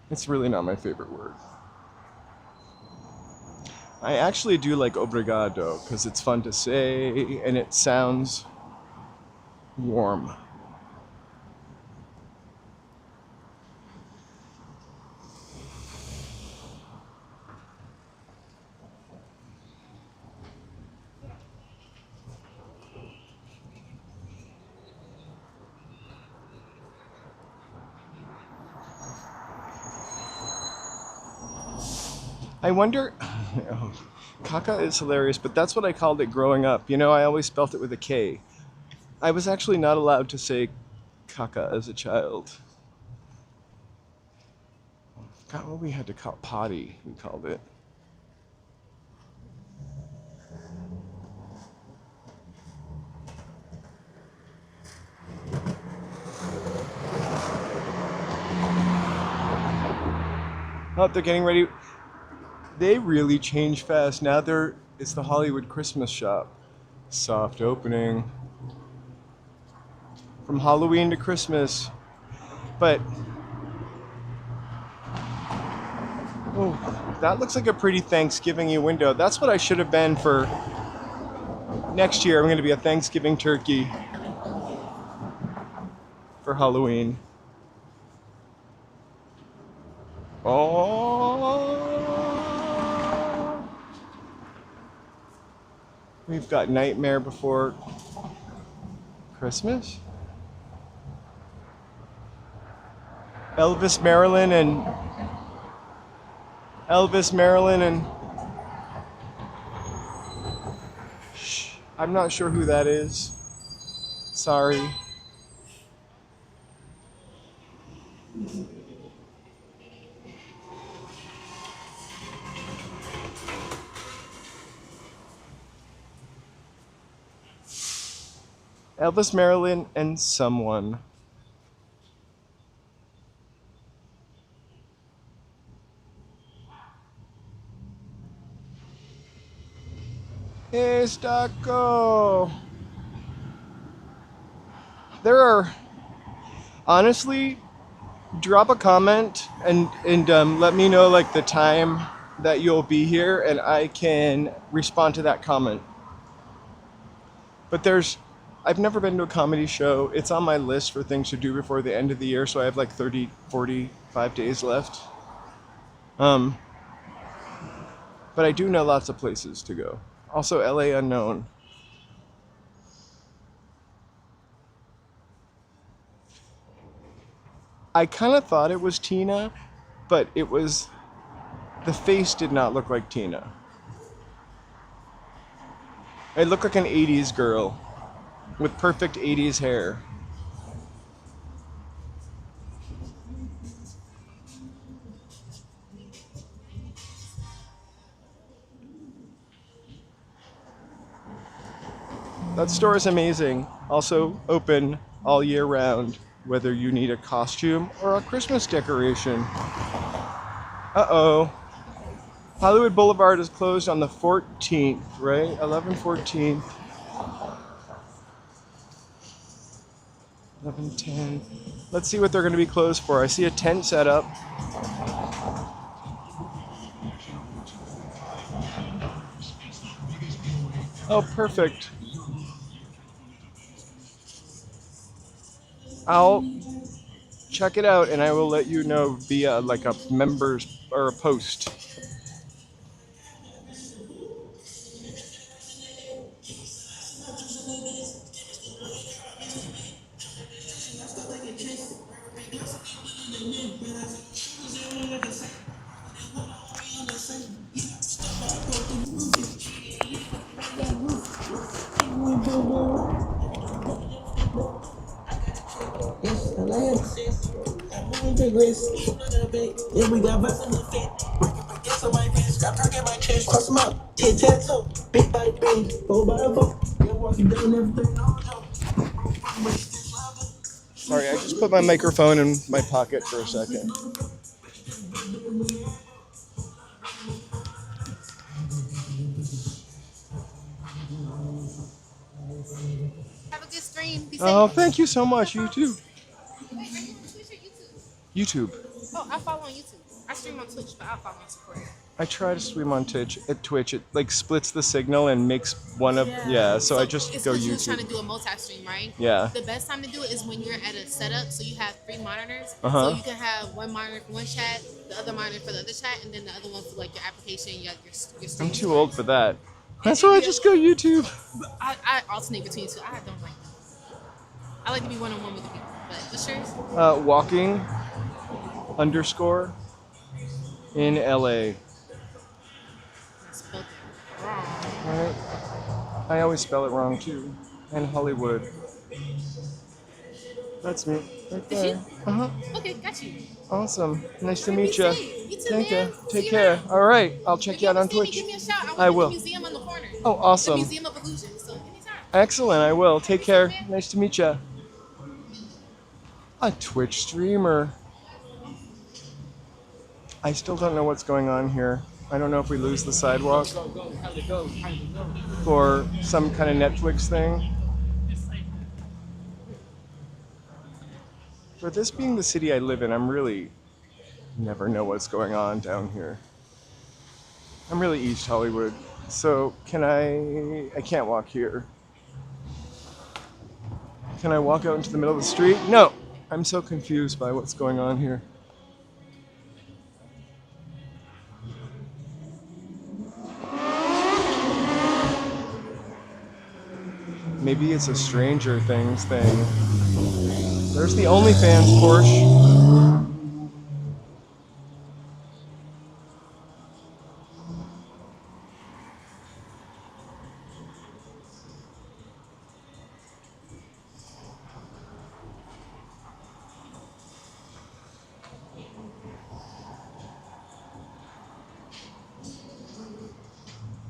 A: It's really not my favorite word. I actually do like obrigado because it's fun to say and it sounds warm. I wonder, caca is hilarious, but that's what I called it growing up. You know, I always spelt it with a K. I was actually not allowed to say caca as a child. God, what we had to call potty, we called it. Oh, they're getting ready. They really change fast. Now it's the Hollywood Christmas shop. Soft opening. From Halloween to Christmas. But, oh, that looks like a pretty Thanksgiving-y window. That's what I should have been for next year. I'm going to be a Thanksgiving turkey for Halloween. Oh, we've got Nightmare Before Christmas. Elvis, Marilyn, and shh, I'm not sure who that is. Sorry. Elvis, Marilyn, and someone. Hey, Stocko. There are, honestly, drop a comment and let me know like the time that you'll be here, and I can respond to that comment. But I've never been to a comedy show. It's on my list for things to do before the end of the year, so I have like 30, 45 days left. But I do know lots of places to go. Also, LA Unknown. I kind of thought it was Tina, but the face did not look like Tina. It looked like an 80s girl with perfect 80s hair. That store is amazing. Also open all year round, whether you need a costume or a Christmas decoration. Uh-oh. Hollywood Boulevard is closed on the 14th, right? 11/14. 11/10. Let's see what they're going to be closed for. I see a tent set up. Oh, perfect. I'll check it out and I will let you know via like a members or a post. Sorry, I just put my microphone in my pocket for a second.
B: Have a good stream. Be safe.
A: Oh, thank you so much. You too.
B: Wait, are you on Twitch or YouTube?
A: YouTube.
B: Oh, I follow on YouTube. I stream on Twitch, but I follow on support.
A: I try to stream on Twitch. At Twitch, it like splits the signal and makes one of so I just
B: it's
A: go
B: because
A: YouTube.
B: you're trying to do a multi-stream, right?
A: Yeah.
B: The best time to do it is when you're at a setup, so you have 3 monitors.
A: Uh-huh.
B: So you can have one monitor for one chat, the other monitor for the other chat, and then the other one for like your application, your stream.
A: I'm too old for that. That's why I just go YouTube.
B: I alternate between the two. I don't like them. I like to be one-on-one with the people. But what's yours?
A: Walking _ in LA.
B: I spelled it wrong.
A: Right. I always spell it wrong too. And Hollywood. That's me. Right there.
B: You?
A: Uh-huh.
B: Okay, got you.
A: Awesome. Nice to
B: Alright,
A: meet
B: be
A: you.
B: safe. You too,
A: Thank
B: man.
A: you.
B: See
A: Take
B: you
A: care.
B: around.
A: All right. I'll check
B: If
A: you out on
B: ever see me,
A: Twitch.
B: give me a shout.
A: I will.
B: The museum on the corner.
A: Oh, awesome.
B: The Museum of Illusion. So anytime.
A: Excellent. I will. Take care.
B: man.
A: Nice to meet you. A Twitch streamer. I still don't know what's going on here. I don't know if we lose the sidewalk for some kind of Netflix thing. For this being the city I live in, I'm really never know what's going on down here. I'm really East Hollywood, so I can't walk here. Can I walk out into the middle of the street? No! I'm so confused by what's going on here. Maybe it's a Stranger Things thing. There's the OnlyFans Porsche.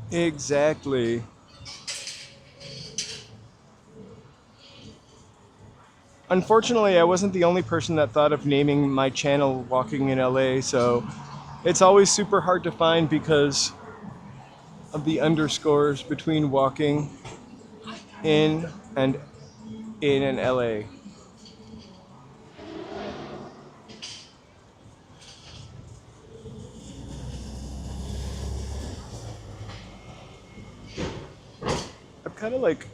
A: Exactly. Unfortunately, I wasn't the only person that thought of naming my channel Walking in LA, so it's always super hard to find because of the underscores between walking in and LA. I'm kind of like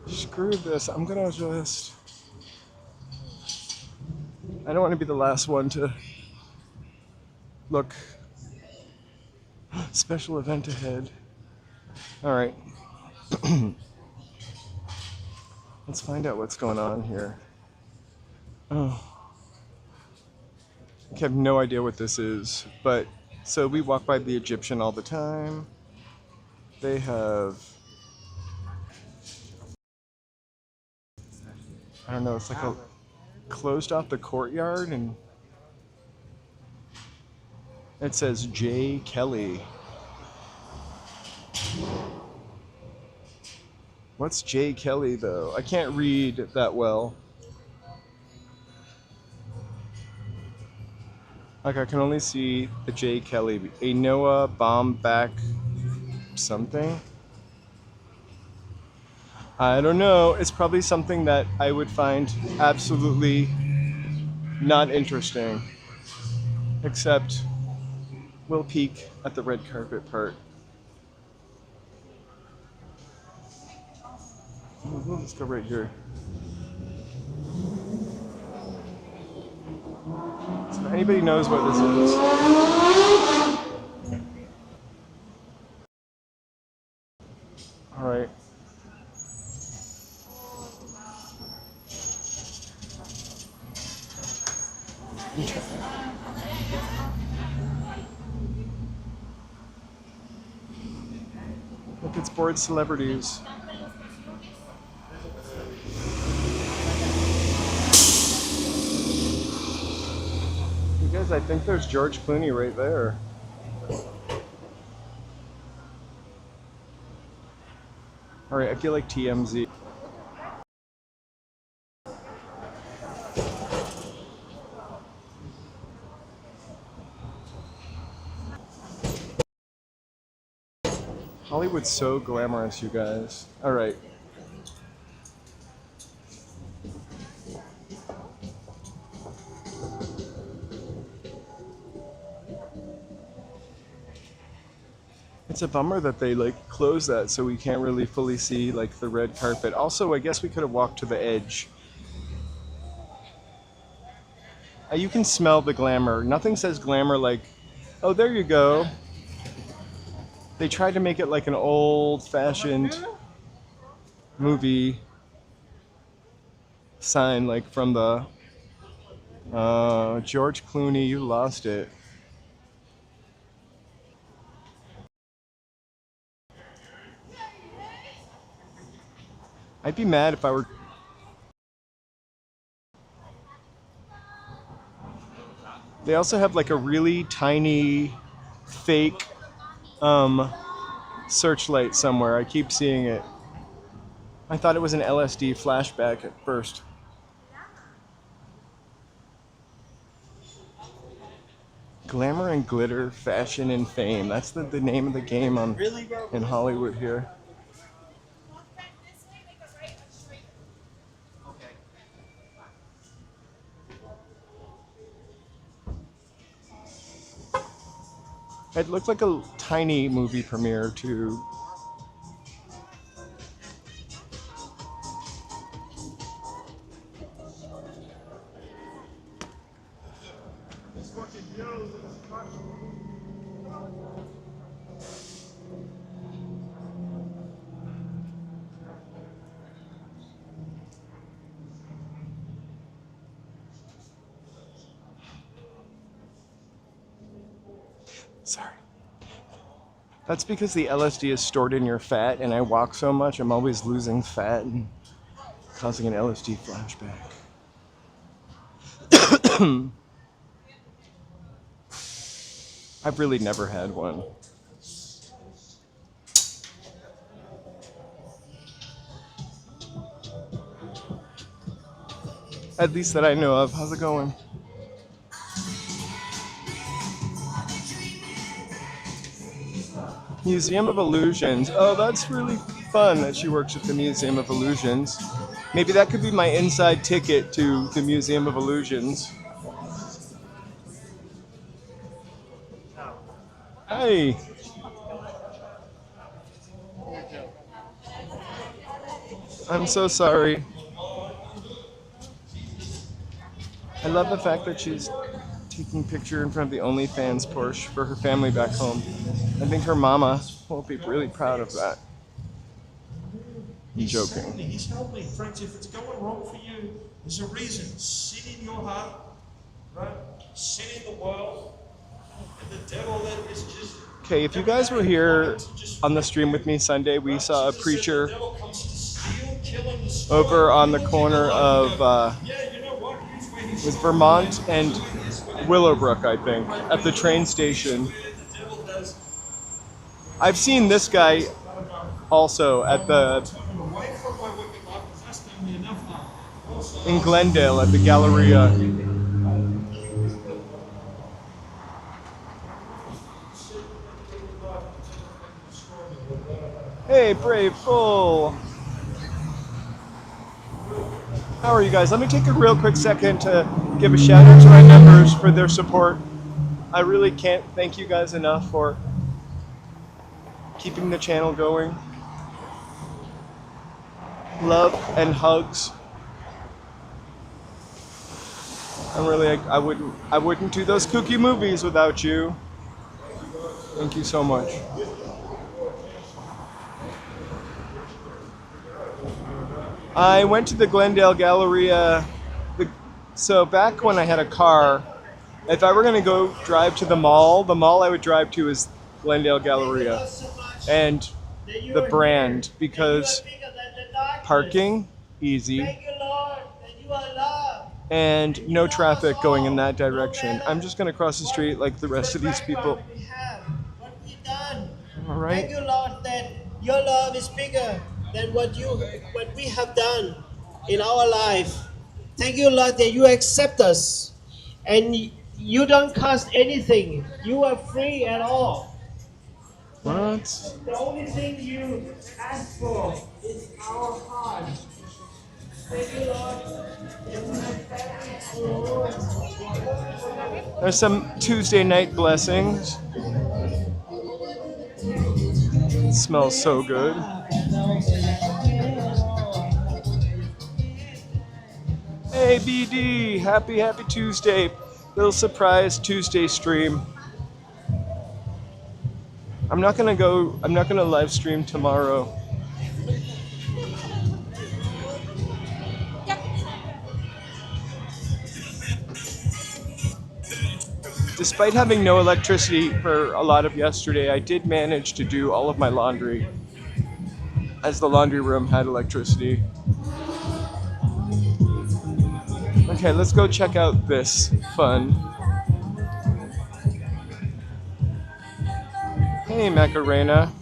A: screw this. I'm gonna just. I don't want to be the last one to look. Special event ahead. All right. Let's find out what's going on here. Oh. I have no idea what this is, but so we walk by the Egyptian all the time. They have, I don't know, it's like a closed off the courtyard and it says J. Kelly. What's J. Kelly though? I can't read that well. Like I can only see the J. Kelly. A Noah Baumbach something. I don't know. It's probably something that I would find absolutely not interesting. Except we'll peek at the red carpet part. Let's go right here. So if anybody knows what this is. All right. Look, it's bored celebrities. You guys, I think there's George Clooney right there. All right, I feel like TMZ. Hollywood's so glamorous, you guys. All right. It's a bummer that they like close that so we can't really fully see like the red carpet. Also, I guess we could have walked to the edge. You can smell the glamour. Nothing says glamour like, oh, there you go. They tried to make it like an old-fashioned movie sign, like from the George Clooney, you lost it. I'd be mad if I were. They also have like a really tiny fake searchlight somewhere. I keep seeing it. I thought it was an LSD flashback at first. Glamour and glitter, fashion and fame. That's the name of the game in Hollywood here. It looked like a tiny movie premiere too. Sorry. That's because the LSD is stored in your fat, and I walk so much, I'm always losing fat and causing an LSD flashback. I've really never had one. At least that I know of. How's it going? Museum of Illusions. Oh, that's really fun that she works at the Museum of Illusions. Maybe that could be my inside ticket to the Museum of Illusions. Hey. I'm so sorry. I love the fact that she's taking a picture in front of the OnlyFans Porsche for her family back home. I think her mama will be really proud of that. I'm joking.
C: He's helped me, friends. If it's going wrong for you, there's a reason. Sin in your heart, right? Sin in the world, and the devil that is just.
A: Okay, if you guys were here on the stream with me Sunday, we saw a preacher over on the corner of was Vermont and Willowbrook, I think, at the train station. I've seen this guy also at in Glendale at the Galleria. Hey, Brave Bull. How are you guys? Let me take a real quick second to give a shout out to my members for their support. I really can't thank you guys enough for keeping the channel going. Love and hugs. I wouldn't do those kooky movies without you. Thank you so much. I went to the Glendale Galleria. So back when I had a car, if I were going to go drive to the mall I would drive to is Glendale Galleria and the Brand, because parking, easy, and no traffic going in that direction. I'm just going to cross the street like the rest of these people. All right.
D: Thank you, Lord, that your love is bigger than what we have done in our life. Thank you, Lord, that you accept us and you don't cost anything. You are free at all.
A: What?
D: The only thing you ask for is our heart. Thank you, Lord.
A: There's some Tuesday night blessings. It smells so good. Hey BD, happy Tuesday. Little surprise Tuesday stream. I'm not gonna live stream tomorrow. Despite having no electricity for a lot of yesterday, I did manage to do all of my laundry, as the laundry room had electricity. Okay, let's go check out this fun. Hey, Macarena.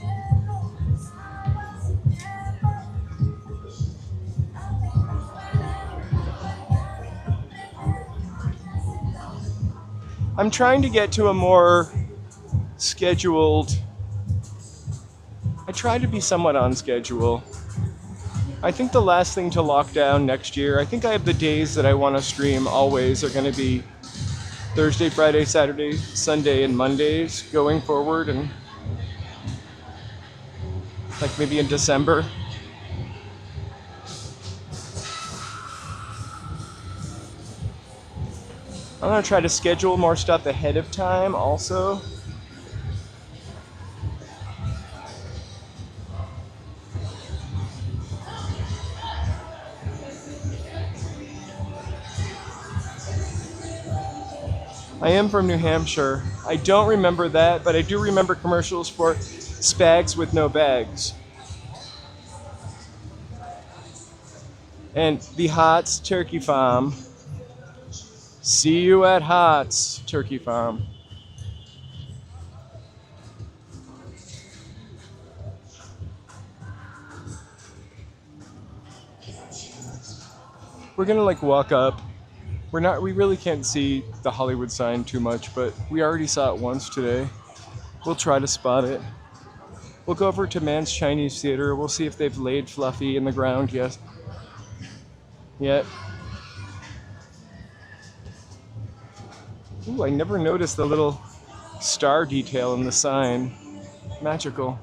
A: I'm trying to get to a more scheduled. I try to be somewhat on schedule. I think the last thing to lock down next year, I think I have the days that I want to stream always are going to be Thursday, Friday, Saturday, Sunday, and Mondays going forward, and like maybe in December. I'm going to try to schedule more stuff ahead of time also. I am from New Hampshire. I don't remember that, but I do remember commercials for Spags with no bags. And the Hots Turkey Farm. See you at Hots Turkey Farm. We're gonna like walk up. We really can't see the Hollywood sign too much, but we already saw it once today. We'll try to spot it. We'll go over to Man's Chinese Theater. We'll see if they've laid Fluffy in the ground yet. Ooh, I never noticed the little star detail in the sign. Magical.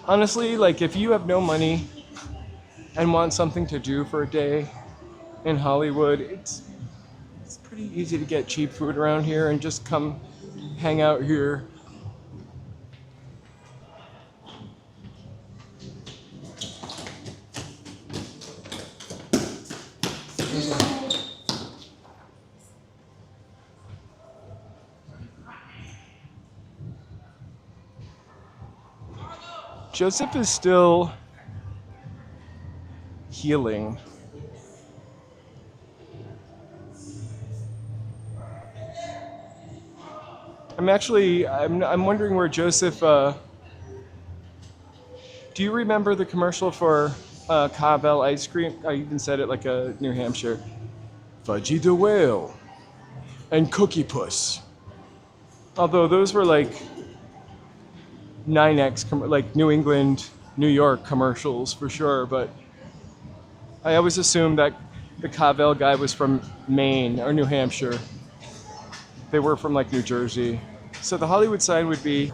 A: Honestly, like if you have no money and want something to do for a day in Hollywood, it's pretty easy to get cheap food around here and just come hang out here. Joseph is still healing. I'm wondering where Joseph, do you remember the commercial for Cowbell ice cream? I even said it like a New Hampshire. Fudgy the Whale and Cookie Puss. Although those were like 9X, like New England, New York commercials for sure, but I always assumed that the Cavell guy was from Maine or New Hampshire. They were from like New Jersey. So the Hollywood sign would be,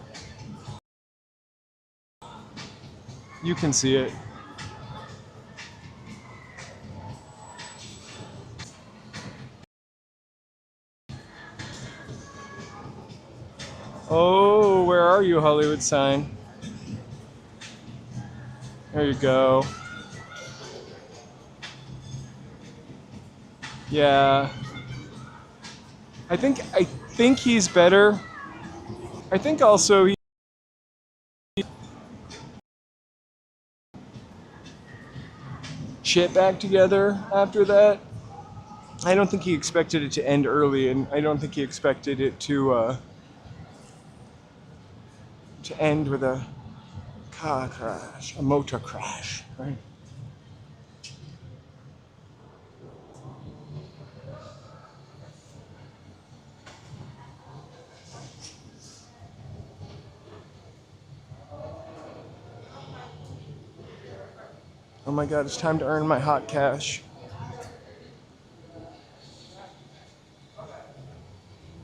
A: you can see it. Oh, where are you, Hollywood sign? There you go. Yeah. I think he's better. I think also he shit back together after that. I don't think he expected it to end early, and I don't think he expected it to end with a car crash, a motor crash, right? Oh my God, it's time to earn my hot cash.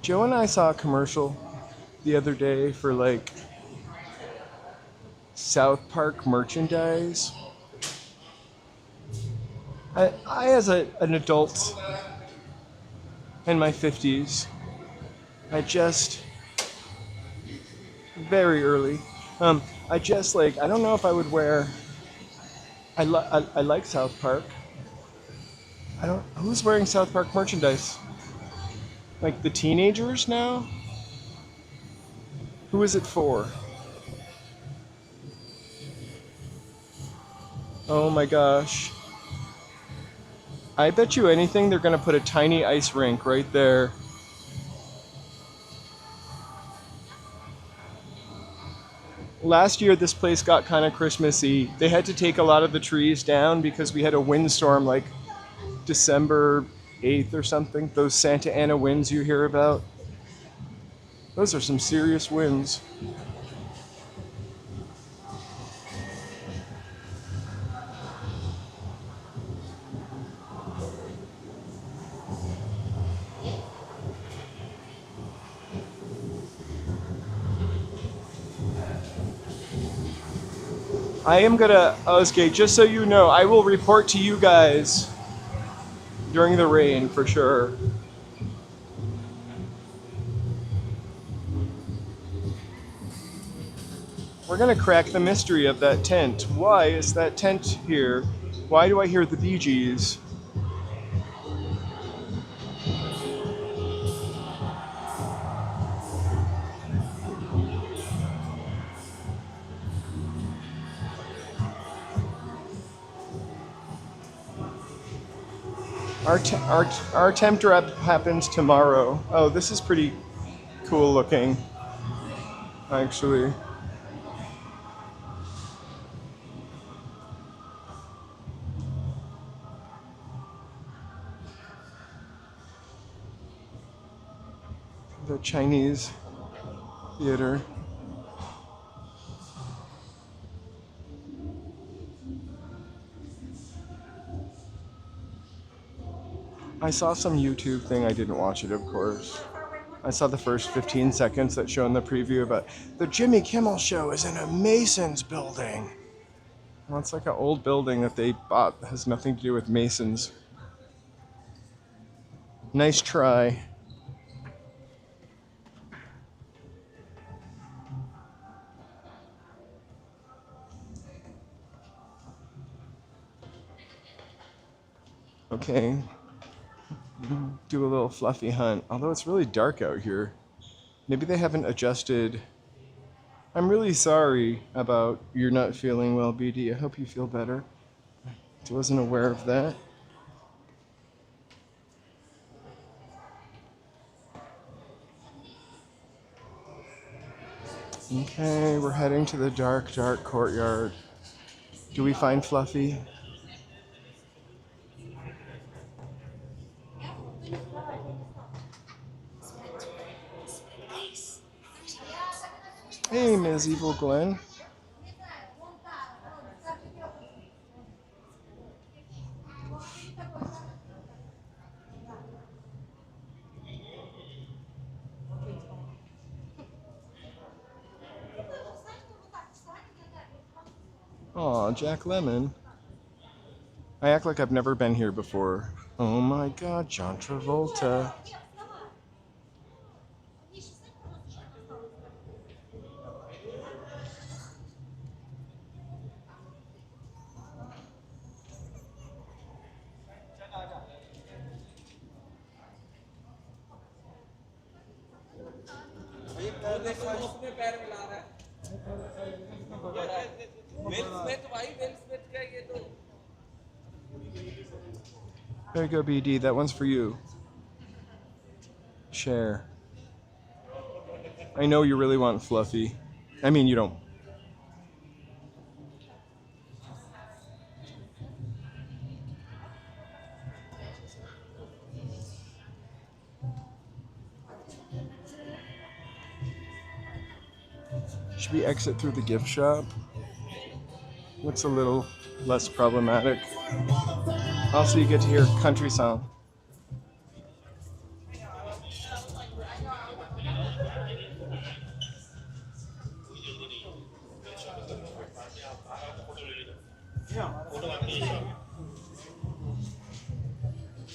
A: Joe and I saw a commercial the other day for like South Park merchandise. I as an adult in my 50s, very early, I don't know if I would wear, I like South Park. Who's wearing South Park merchandise? Like the teenagers now? Who is it for? Oh my gosh. I bet you anything they're gonna put a tiny ice rink right there. Last year, this place got kind of Christmassy. They had to take a lot of the trees down because we had a windstorm like December 8th or something. Those Santa Ana winds you hear about. Those are some serious winds. I am gonna, Ozgate, just so you know, I will report to you guys during the rain for sure. We're gonna crack the mystery of that tent. Why is that tent here? Why do I hear the Bee Gees? Our temp rep happens tomorrow. Oh, this is pretty cool looking, actually. The Chinese theater. I saw some YouTube thing, I didn't watch it of course. I saw the first 15 seconds that show in the preview about the Jimmy Kimmel Show is in a Masons building. Well, it's like an old building that they bought that has nothing to do with Masons. Nice try. Okay. Do a little fluffy hunt, although it's really dark out here. Maybe they haven't adjusted. I'm really sorry about you're not feeling well, BD. I hope you feel better. I wasn't aware of that. Okay, we're heading to the dark, dark courtyard. Do we find Fluffy? Hey, Ms. Evil Glenn. Aw, Jack Lemmon. I act like I've never been here before. Oh my god, John Travolta. There you go, BD. That one's for you. Share. I know you really want Fluffy. I mean, you don't. Should we exit through the gift shop? Looks a little less problematic. Also, you get to hear country song.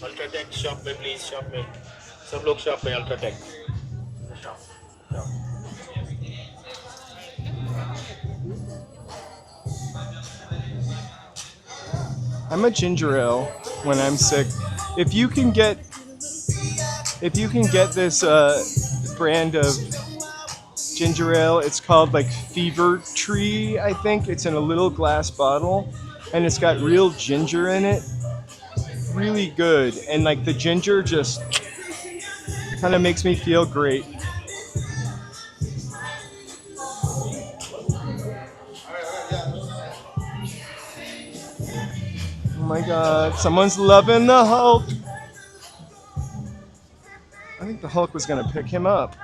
E: UltraTech shop में please shop में सब लोग shop में UltraTech shop
A: I'm a ginger ale when I'm sick. If you can get this brand of ginger ale, it's called like Fever Tree, I think. It's in a little glass bottle, and it's got real ginger in it. Really good, and like the ginger just kind of makes me feel great. my god, someone's loving the Hulk. I think the Hulk was gonna pick him up.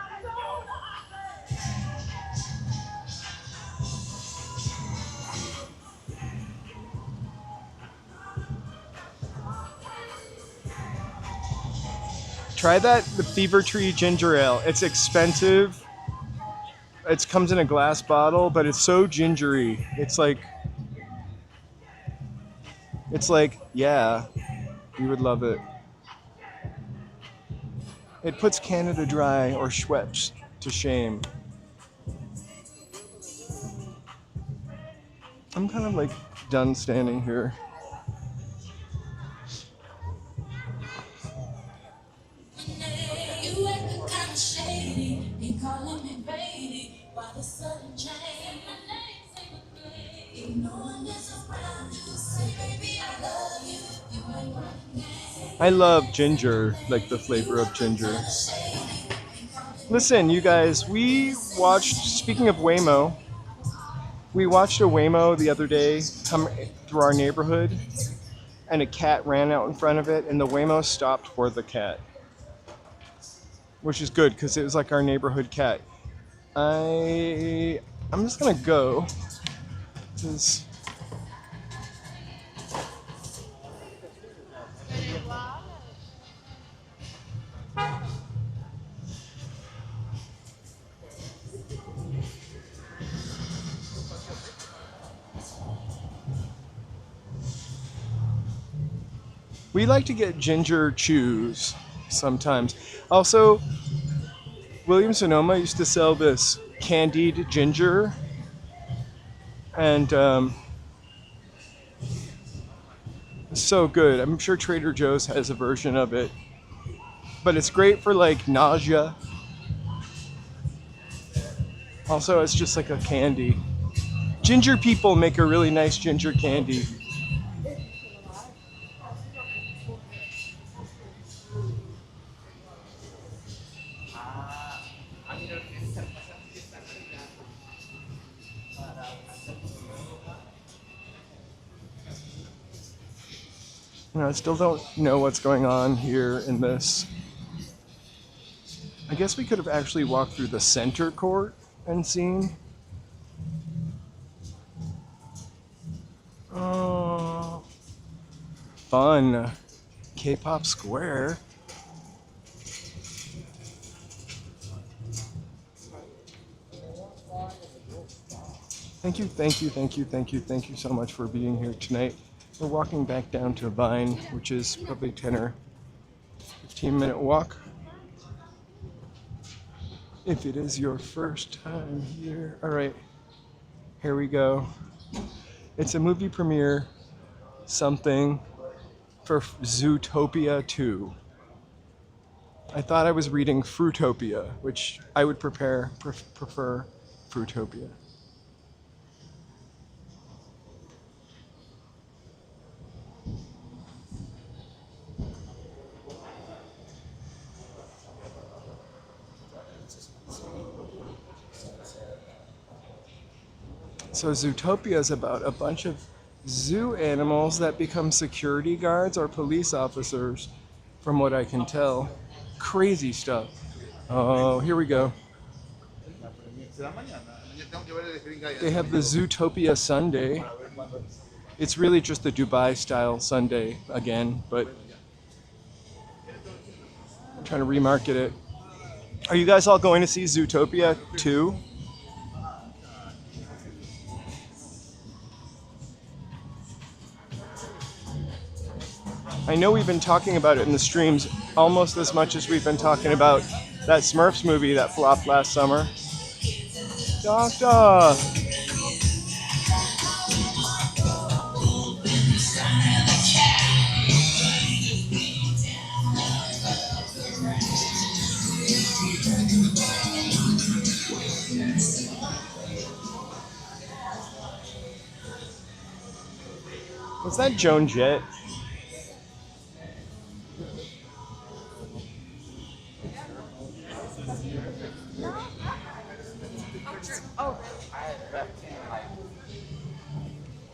A: Try the Fever Tree Ginger Ale. It's expensive. It comes in a glass bottle, but it's so gingery. It's like, yeah, you would love it. It puts Canada Dry or Schweppes to shame. I'm kind of like done standing here. I love ginger, like the flavor of ginger. Listen, you guys, speaking of Waymo, we watched a Waymo the other day come through our neighborhood, and a cat ran out in front of it, and the Waymo stopped for the cat. Which is good, because it was like our neighborhood cat. I'm just gonna go. We like to get ginger chews sometimes. Also, Williams-Sonoma used to sell this candied ginger, and it's so good. I'm sure Trader Joe's has a version of it, but it's great for like nausea. Also, it's just like a candy. Ginger people make a really nice ginger candy. I still don't know what's going on here in this. I guess we could have actually walked through the center court and seen. Oh, fun. K-pop Square. Thank you so much for being here tonight. We're walking back down to Vine, which is probably 10 or 15-minute walk. If it is your first time here. All right, here we go. It's a movie premiere, something, for Zootopia 2. I thought I was reading Fruitopia, which I would prefer Fruitopia. So Zootopia is about a bunch of zoo animals that become security guards or police officers, from what I can tell. Crazy stuff. Oh, here we go. They have the Zootopia Sundae. It's really just the Dubai style sundae again, but I'm trying to remarket it. Are you guys all going to see Zootopia 2? I know we've been talking about it in the streams almost as much as we've been talking about that Smurfs movie that flopped last summer. Doctor! Was that Joan Jett?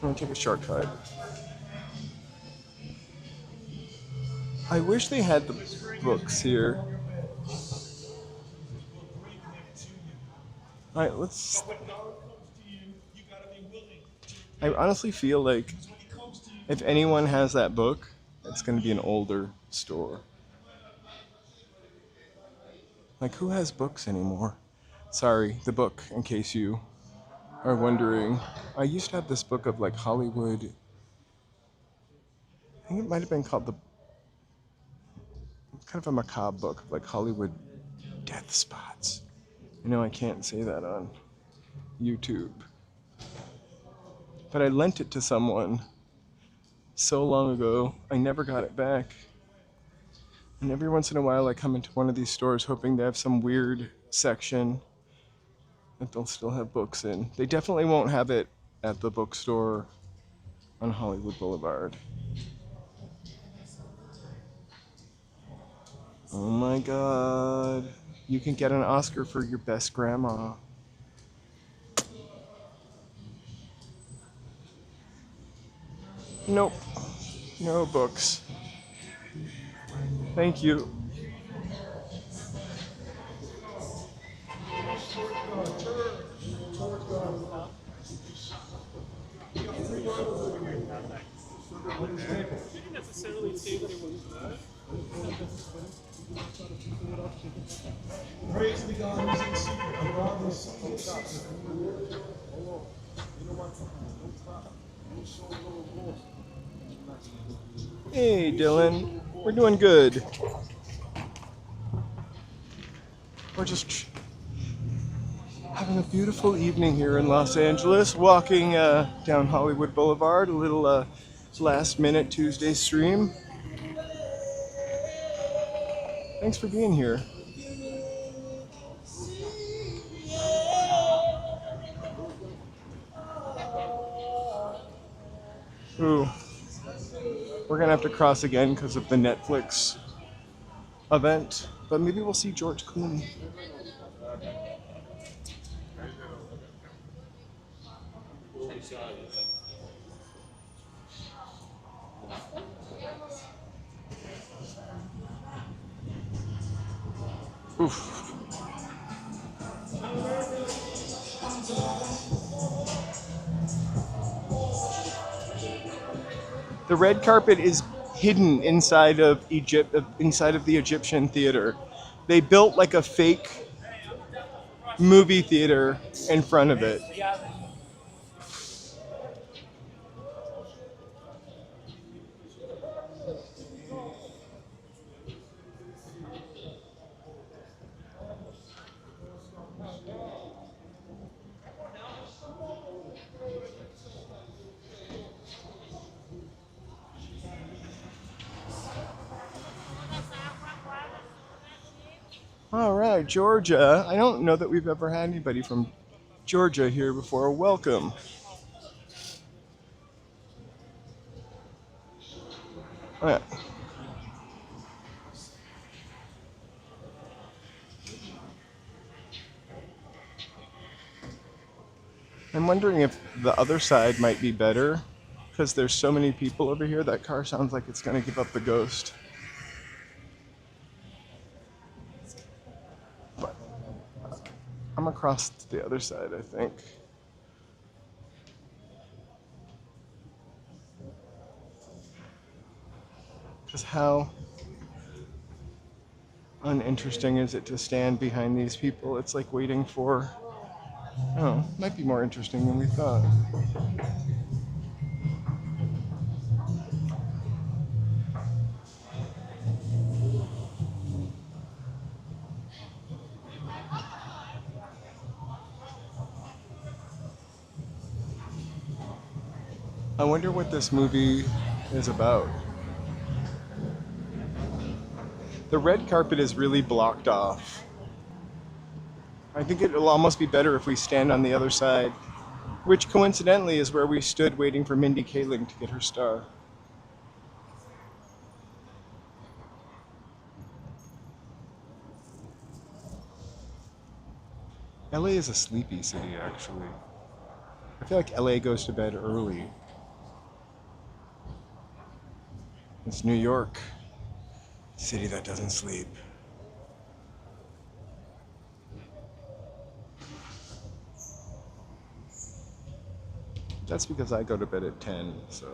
A: I'm gonna take a shortcut. I wish they had the books here. All right, let's. I honestly feel like if anyone has that book, it's going to be an older store. Like, who has books anymore? Sorry, the book, in case you are wondering. I used to have this book of like Hollywood. I think it might have been called kind of a macabre book, like Hollywood death spots. You know, I can't say that on YouTube. But I lent it to someone so long ago, I never got it back. And every once in a while I come into one of these stores hoping they have some weird section that they'll still have books in. They definitely won't have it at the bookstore on Hollywood Boulevard. Oh my god. You can get an Oscar for your best grandma. Nope. No books. Thank you.
F: Didn't necessarily say that it was bad.
C: Praise the God who's in secret. The God who sees in secret.
A: Hey, Dylan. We're doing good. We're just having a beautiful evening here in Los Angeles, walking down Hollywood Boulevard, a little last-minute Tuesday stream. Thanks for being here. Ooh. We're gonna have to cross again because of the Netflix event, but maybe we'll see George Clooney. Oof. The red carpet is hidden inside of inside of the Egyptian theater. They built like a fake movie theater in front of it. All right, Georgia. I don't know that we've ever had anybody from Georgia here before. Welcome. All right. I'm wondering if the other side might be better because there's so many people over here. That car sounds like it's going to give up the ghost. But I'm across to the other side, I think. Because how uninteresting is it to stand behind these people? It's like waiting for... Oh, might be more interesting than we thought. I wonder what this movie is about. The red carpet is really blocked off. I think it'll almost be better if we stand on the other side, which coincidentally is where we stood waiting for Mindy Kaling to get her star. LA is a sleepy city, actually. I feel like LA goes to bed early. It's New York. City that doesn't sleep. That's because I go to bed at 10, so.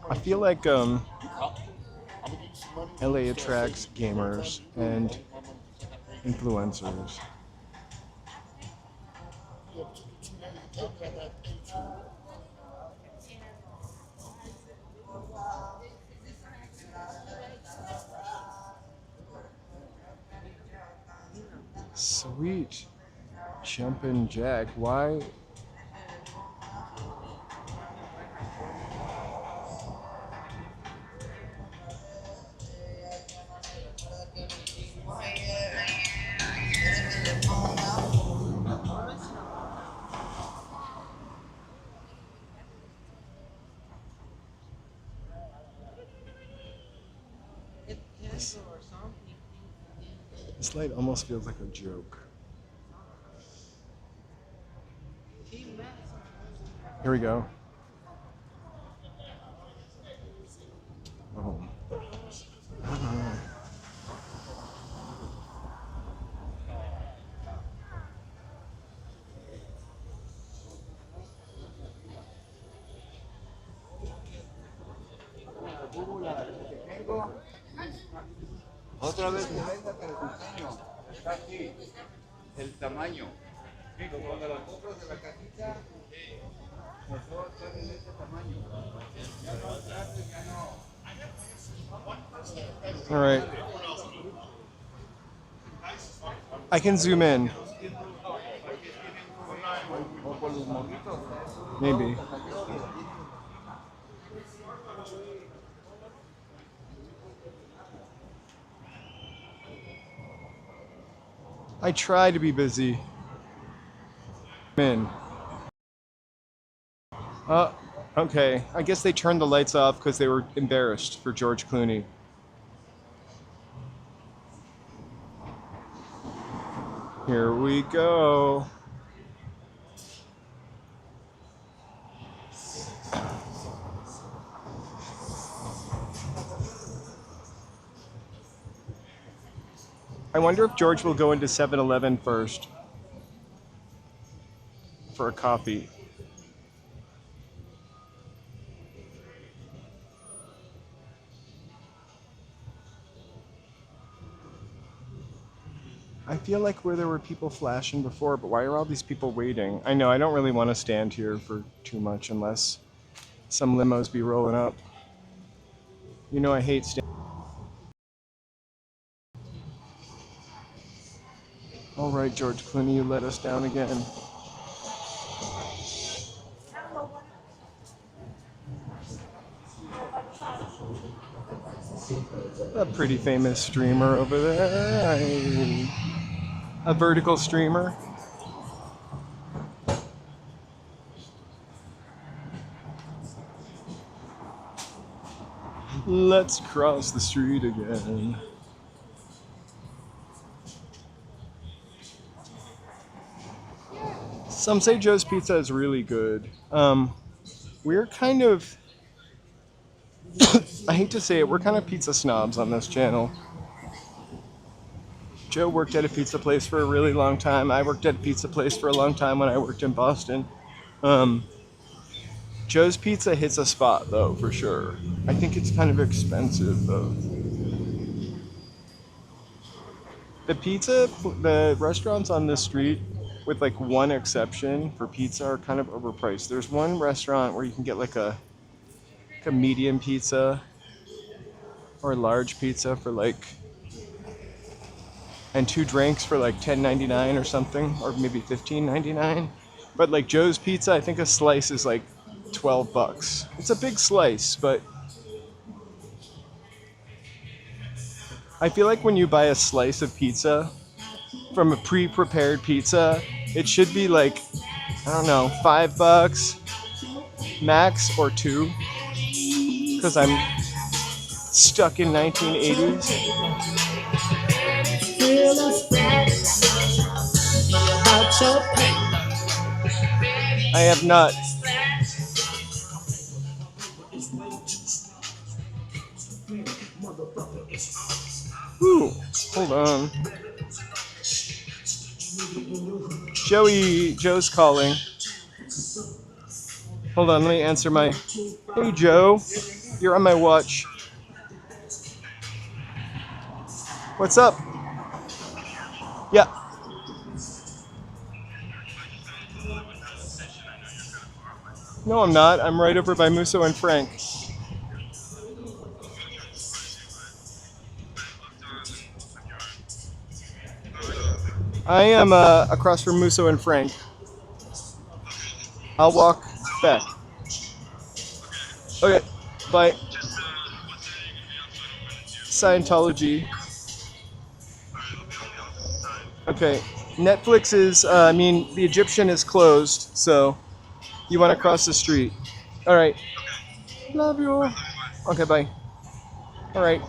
A: I feel like LA attracts gamers and influencers. Sweet. Jumpin' Jack. Why? This light almost feels like a joke. Here we go. Oh.
G: Otra vez que venga te lo enseño. Está aquí. El tamaño. Cuando lo compras de la cajita, mejor sale de este tamaño.
A: All right. I can zoom in. Maybe. I try to be busy. In. Okay. I guess they turned the lights off because they were embarrassed for George Clooney. Here we go. I wonder if George will go into 7-Eleven first for a coffee. I feel like where there were people flashing before, but why are all these people waiting? I know, I don't really want to stand here for too much unless some limos be rolling up. You know I hate standing. All right, George Clooney, you let us down again. A pretty famous streamer over there. A vertical streamer. Let's cross the street again. Some say Joe's Pizza is really good. We're kind of, I hate to say it, we're kind of pizza snobs on this channel. Joe worked at a pizza place for a really long time. I worked at a pizza place for a long time when I worked in Boston. Joe's Pizza hits a spot though, for sure. I think it's kind of expensive though. The restaurants on this street, with like one exception for pizza, are kind of overpriced. There's one restaurant where you can get like a medium pizza or a large pizza for like, and 2 drinks for like $10.99 or something, or maybe $15.99. But like Joe's Pizza, I think a slice is like $12. It's a big slice, but I feel like when you buy a slice of pizza from a pre-prepared pizza, it should be like I don't know, $5 max or $2, because I'm stuck in 1980s. I have not. Ooh, hold on. Joe's calling. Hold on, let me answer my. Hey Joe, you're on my watch. What's up? Yeah. No, I'm not. I'm right over by Musso and Frank. I am across from Musso and Frank. I'll walk back. Okay, bye. Scientology. Okay, Netflix is, the Egyptian is closed, so you want to cross the street. All right. Love you. Okay, bye. All right.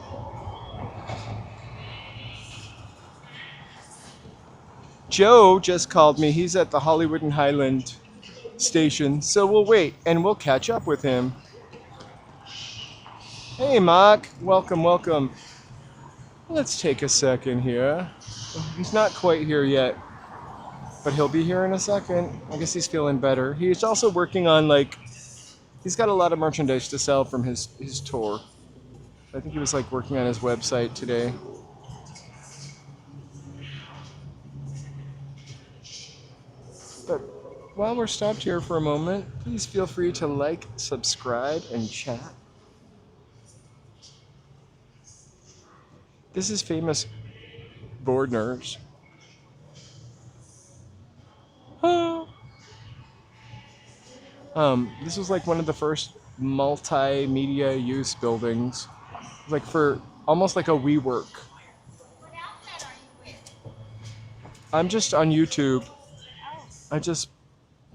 A: Joe just called me. He's at the Hollywood and Highland station, so we'll wait and we'll catch up with him. Hey, Mark. Welcome, welcome. Let's take a second here. He's not quite here yet, but he'll be here in a second. I guess he's feeling better. He's also working on, he's got a lot of merchandise to sell from his tour. I think he was, working on his website today. But while we're stopped here for a moment, please feel free to like, subscribe, and chat. This is famous board nerves. This was one of the first multimedia use buildings. For almost like a WeWork.
H: What outlet are you with?
A: I'm just on YouTube. I just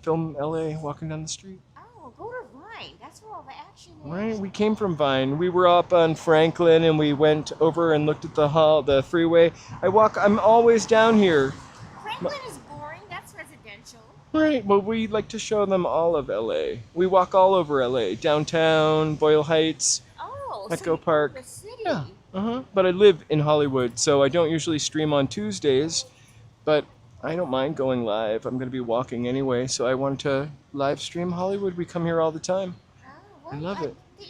A: film LA walking down the street.
H: Oh, go to Vine. That's where all the action is.
A: Right, we came from Vine. We were up on Franklin and we went over and looked at the freeway. I'm always down here.
H: Franklin is boring. That's residential.
A: Right, well, we like to show them all of LA. We walk all over LA, downtown, Boyle Heights,
H: Oh,
A: Echo Park.
H: The city.
A: Yeah, But I live in Hollywood, so I don't usually stream on Tuesdays, but I don't mind going live. I'm going to be walking anyway, so I wanted to live stream Hollywood. We come here all the time.
H: Oh, well,
A: I love it.
H: if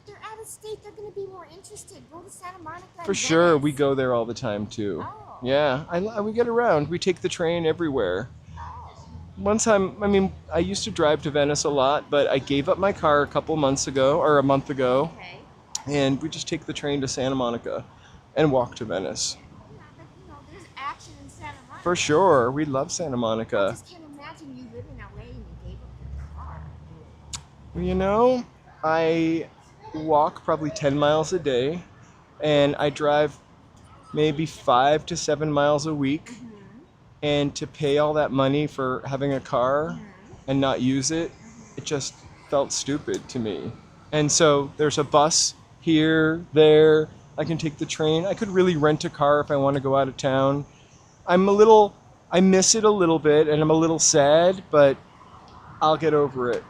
H: they're out of state, they're going to be more interested. Go to Santa Monica.
A: For
H: and
A: sure,
H: Venice.
A: we go there all the time too.
H: Oh.
A: Yeah, we get around. We take the train everywhere.
H: Oh.
A: One time, I used to drive to Venice a lot, but I gave up my car a month ago,
H: Okay.
A: and we just take the train to Santa Monica and walk to Venice.
H: Yeah, but there's action in Santa Monica.
A: For sure, we love Santa
H: I
A: Monica.
H: just can't imagine you live in LA and you gave up your car.
A: I walk probably 10 miles a day, and I drive maybe 5 to 7 miles a week. And to pay all that money for having a car and not use it, it just felt stupid to me. And so there's a bus here, there. I can take the train. I could really rent a car if I want to go out of town. I miss it a little bit, and I'm a little sad, but I'll get over it.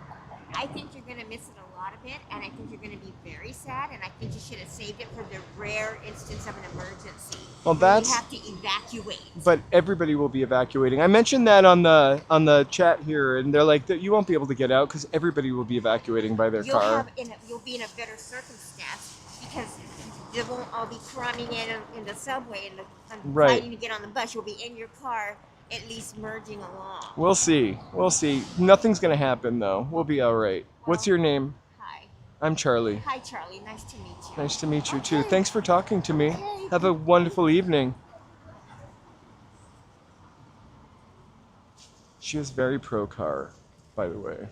H: I think you're going to miss it a lot of it, and I think you're going to be very sad, and I think you should have saved it for the rare instance of an emergency.
A: Well,
H: where
A: that's-
H: you have to evacuate.
A: But everybody will be evacuating. I mentioned that on the chat here, and they're like, that you won't be able to get out because everybody will be evacuating by their car.
H: You'll be in a better circumstance because they won't all be cramming in the subway and
A: Right.
H: fighting to get on the bus. You'll be in your car, at least merging along.
A: We'll see. Nothing's gonna happen though. We'll be all right. What's your name?
H: Hi.
A: I'm Charlie.
H: Hi, Charlie. Nice to meet you.
A: Nice to meet you too.
H: Okay.
A: Thanks for talking to me.
H: Okay.
A: Have a wonderful evening. She is very pro car, by the way.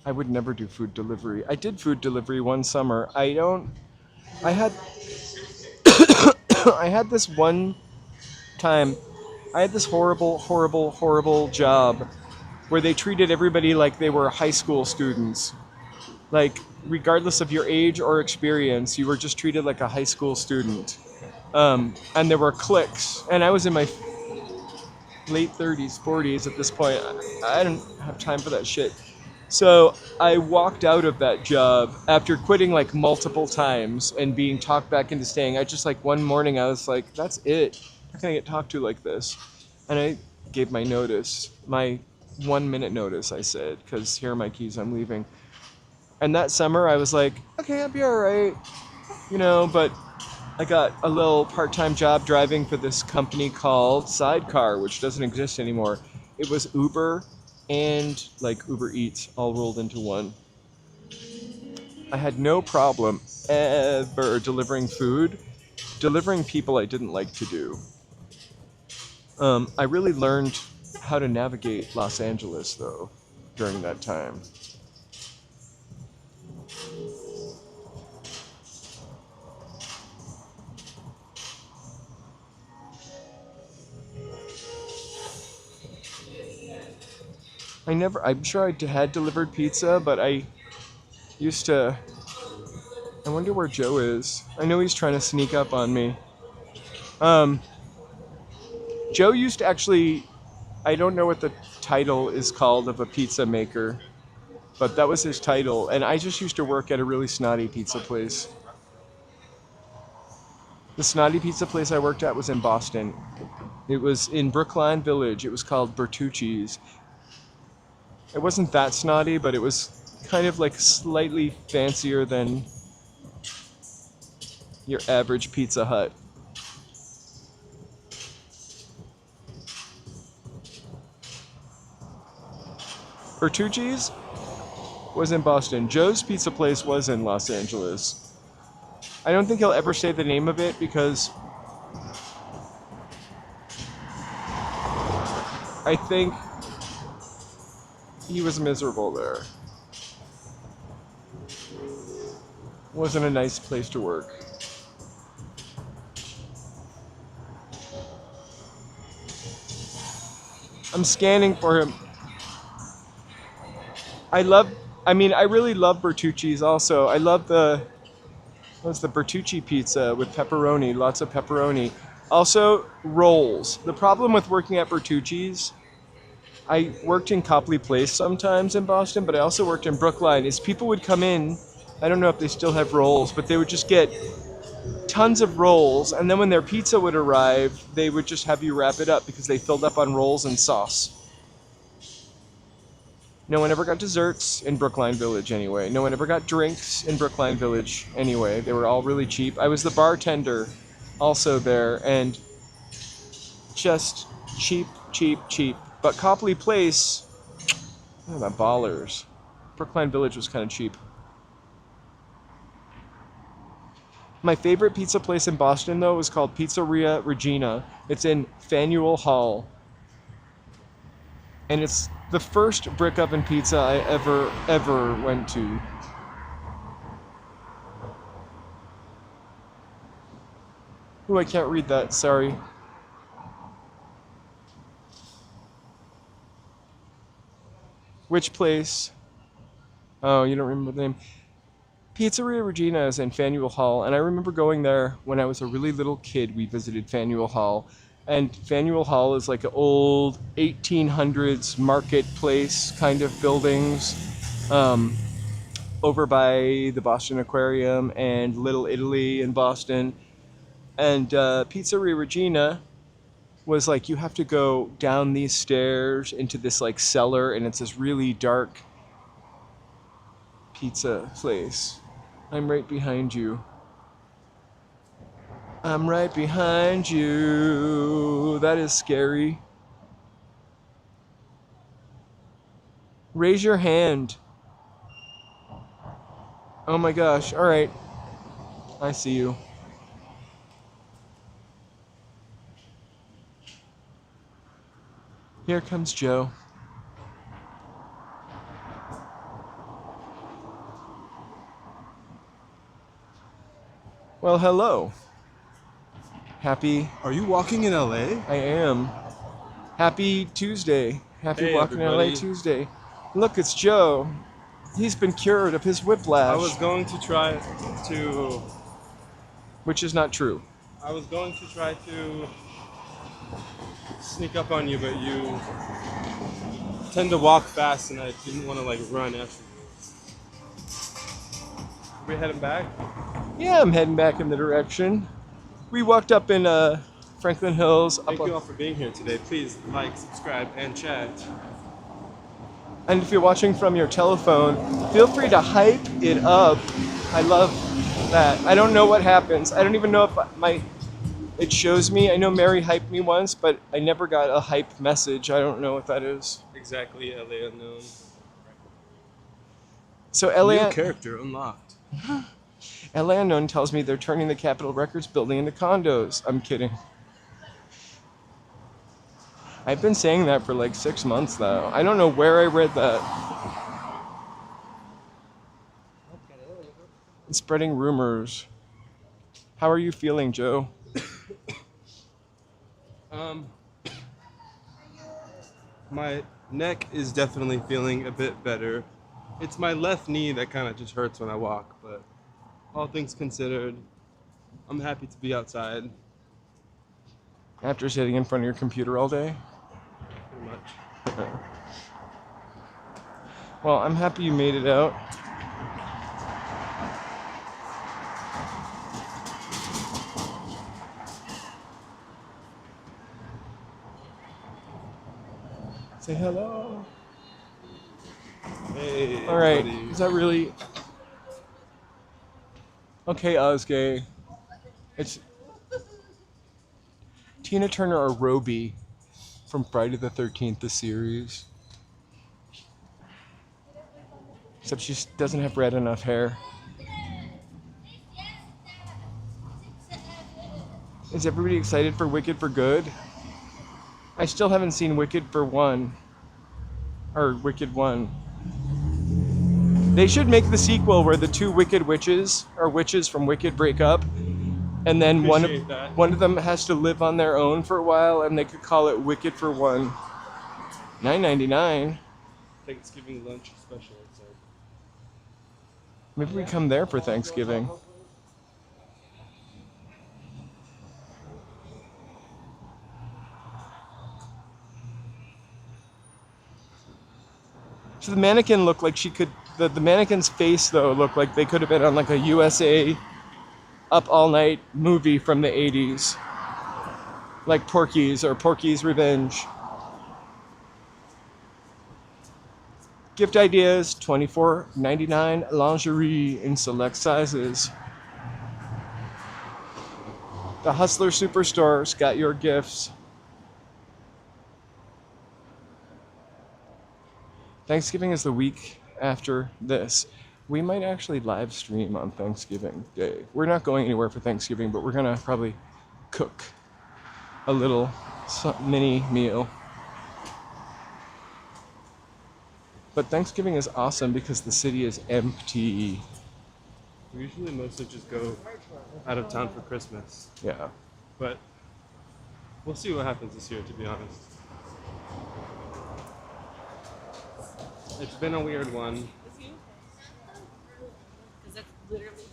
A: I would never do food delivery. I did food delivery one summer. I had I had this one time I had this horrible, horrible, horrible job where they treated everybody like they were high school students. Like, regardless of your age or experience, you were just treated like a high school student. And there were cliques, and I was in my late 30s, 40s at this point. I didn't have time for that shit. So I walked out of that job after quitting like multiple times and being talked back into staying. I just like one morning I was like, that's it. How can I get talked to like this? And I gave my notice, my 1 minute notice, I said, because here are my keys, I'm leaving. And that summer I was like, okay, I'll be all right, you know, but I got a little part-time job driving for this company called Sidecar, which doesn't exist anymore. It was Uber and like Uber Eats all rolled into one. I had no problem ever delivering food. Delivering people I didn't like to do. I really learned how to navigate Los Angeles though during that time. I'm sure I had delivered pizza, but I used to, I wonder where Joe is. I know he's trying to sneak up on me. Joe used to actually, I don't know what the title is called of a pizza maker, but that was his title. And I just used to work at a really snotty pizza place. The snotty pizza place I worked at was in Boston. It was in Brookline Village. It was called Bertucci's. It wasn't that snotty, but it was kind of like slightly fancier than your average Pizza Hut. Bertucci's was in Boston. Joe's Pizza Place was in Los Angeles. I don't think he'll ever say the name of it because I think he was miserable there. Wasn't a nice place to work. I'm scanning for him. I really love Bertucci's also. I love the Bertucci pizza with pepperoni, lots of pepperoni. Also, rolls. The problem with working at Bertucci's, I worked in Copley Place sometimes in Boston, but I also worked in Brookline, is people would come in, I don't know if they still have rolls, but they would just get tons of rolls, and then when their pizza would arrive, they would just have you wrap it up because they filled up on rolls and sauce. No one ever got desserts in Brookline Village anyway. No one ever got drinks in Brookline Village anyway. They were all really cheap. I was the bartender also there, and just cheap, cheap, cheap. But Copley Place, oh, the ballers. Brookline Village was kind of cheap. My favorite pizza place in Boston, though, was called Pizzeria Regina. It's in Faneuil Hall. And it's the first brick oven pizza I ever went to. Ooh, I can't read that, sorry. Which place? Oh, you don't remember the name? Pizzeria Regina is in Faneuil Hall, and I remember going there when I was a really little kid. We visited Faneuil Hall, and Faneuil Hall is like an old 1800s marketplace kind of buildings over by the Boston Aquarium and Little Italy in Boston. And Pizzeria Regina was like, you have to go down these stairs into this like cellar, and it's this really dark pizza place. I'm right behind you. I'm right behind you. That is scary. Raise your hand. Oh my gosh. All right. I see you. Here comes Joe. Well, hello. Happy.
I: Are you walking in LA?
A: I am. Happy Tuesday. Happy
I: Hey,
A: Walking
I: everybody.
A: LA Tuesday. Look, it's Joe. He's been cured of his whiplash.
I: I was going to try to.
A: Which is not true.
I: I was going to try to sneak up on you, but you tend to walk fast, and I didn't want to like run after you. Are we heading back?
A: Yeah, I'm heading back in the direction. We walked up in Franklin Hills.
I: Thank you all for being here today. Please like, subscribe, and chat.
A: And if you're watching from your telephone, feel free to hype it up. I love that. I don't know what happens. I don't even know if it shows me. I know Mary hyped me once, but I never got a hype message. I don't know what that is.
I: Exactly, LA Unknown.
A: So LA
I: New character unlocked.
A: LA Unknown tells me they're turning the Capitol Records building into condos. I'm kidding. I've been saying that for like 6 months now. I don't know where I read that. It's spreading rumors. How are you feeling, Joe?
I: My neck is definitely feeling a bit better. It's my left knee that kind of just hurts when I walk, but all things considered, I'm happy to be outside.
A: After sitting in front of your computer all day?
I: Pretty much.
A: Well, I'm happy you made it out. Say hello.
I: Hey,
A: All right.
I: everybody.
A: Is that really? Okay, Ozgay. It's Tina Turner or Roby from Friday the 13th, the series. Except she doesn't have red enough hair. Is everybody excited for Wicked for Good? I still haven't seen Wicked for One. Or Wicked 1. They should make the sequel where the two Wicked witches, or witches from Wicked, break up. And then one
I: Appreciate that.
A: of them has to live on their own for a while, and they could call it Wicked for One. $9.99.
I: Thanksgiving lunch special. So.
A: Maybe we come there for Thanksgiving. So the mannequin looked like she could. The mannequin's face though looked like they could have been on like a USA Up All Night movie from the 80s, like Porky's or Porky's Revenge. Gift ideas: $24.99 lingerie in select sizes. The Hustler Superstore's got your gifts. Thanksgiving is the week after this. We might actually live stream on Thanksgiving Day. We're not going anywhere for Thanksgiving, but we're gonna probably cook a little mini meal. But Thanksgiving is awesome because the city is empty.
I: We usually mostly just go out of town for Christmas,
A: Yeah.
I: but we'll see what happens this year, to be honest. It's been a weird one.
B: Because that's literally.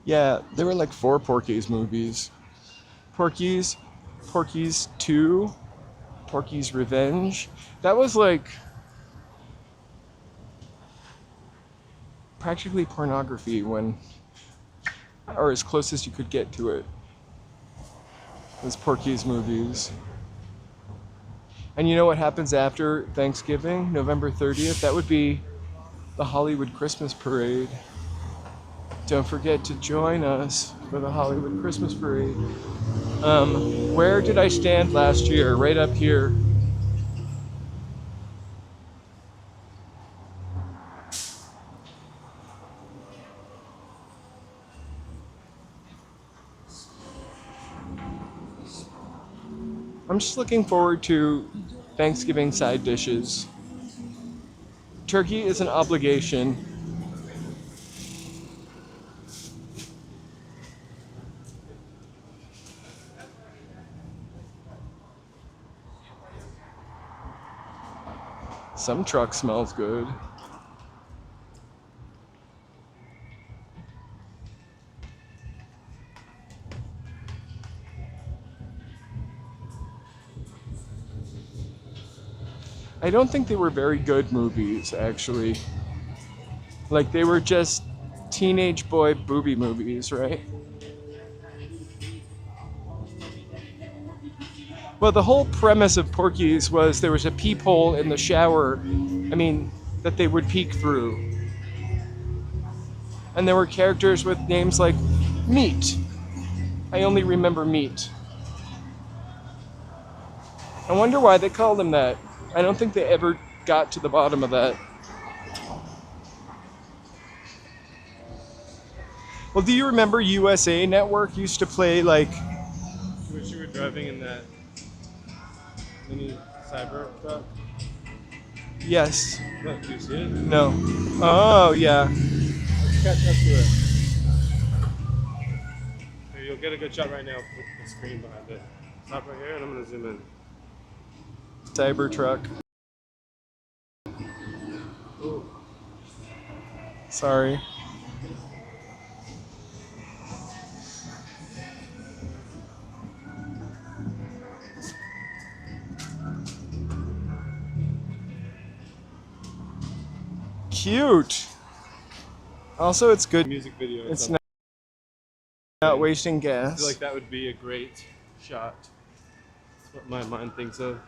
A: Yeah, there were like 4 Porky's movies. Porky's 2, Porky's Revenge. That was like practically pornography or as close as you could get to it. Those Porky's movies. And you know what happens after Thanksgiving, November 30th? That would be the Hollywood Christmas Parade. Don't forget to join us for the Hollywood Christmas Parade. Where did I stand last year? Right up here. I'm just looking forward to Thanksgiving side dishes. Turkey is an obligation. Some truck smells good. I don't think they were very good movies, actually. Like, they were just teenage boy booby movies, right? Well, the whole premise of Porky's was there was a peephole in the shower, that they would peek through. And there were characters with names like Meat. I only remember Meat. I wonder why they called him that. I don't think they ever got to the bottom of that. Well, do you remember USA Network used to play like...
I: I wish you were driving in that mini cyber truck.
A: Yes.
I: Look, do you see it?
A: No. Oh, yeah.
I: Let's catch up to it. Here, you'll get a good shot right now with the screen behind it. Stop right here and I'm going to zoom in.
A: Cybertruck.
I: Ooh.
A: Sorry. Cute. Also, it's good.
I: Music video.
A: It's not wasting
I: I
A: gas.
I: feel like that would be a great shot. That's what my mind thinks of.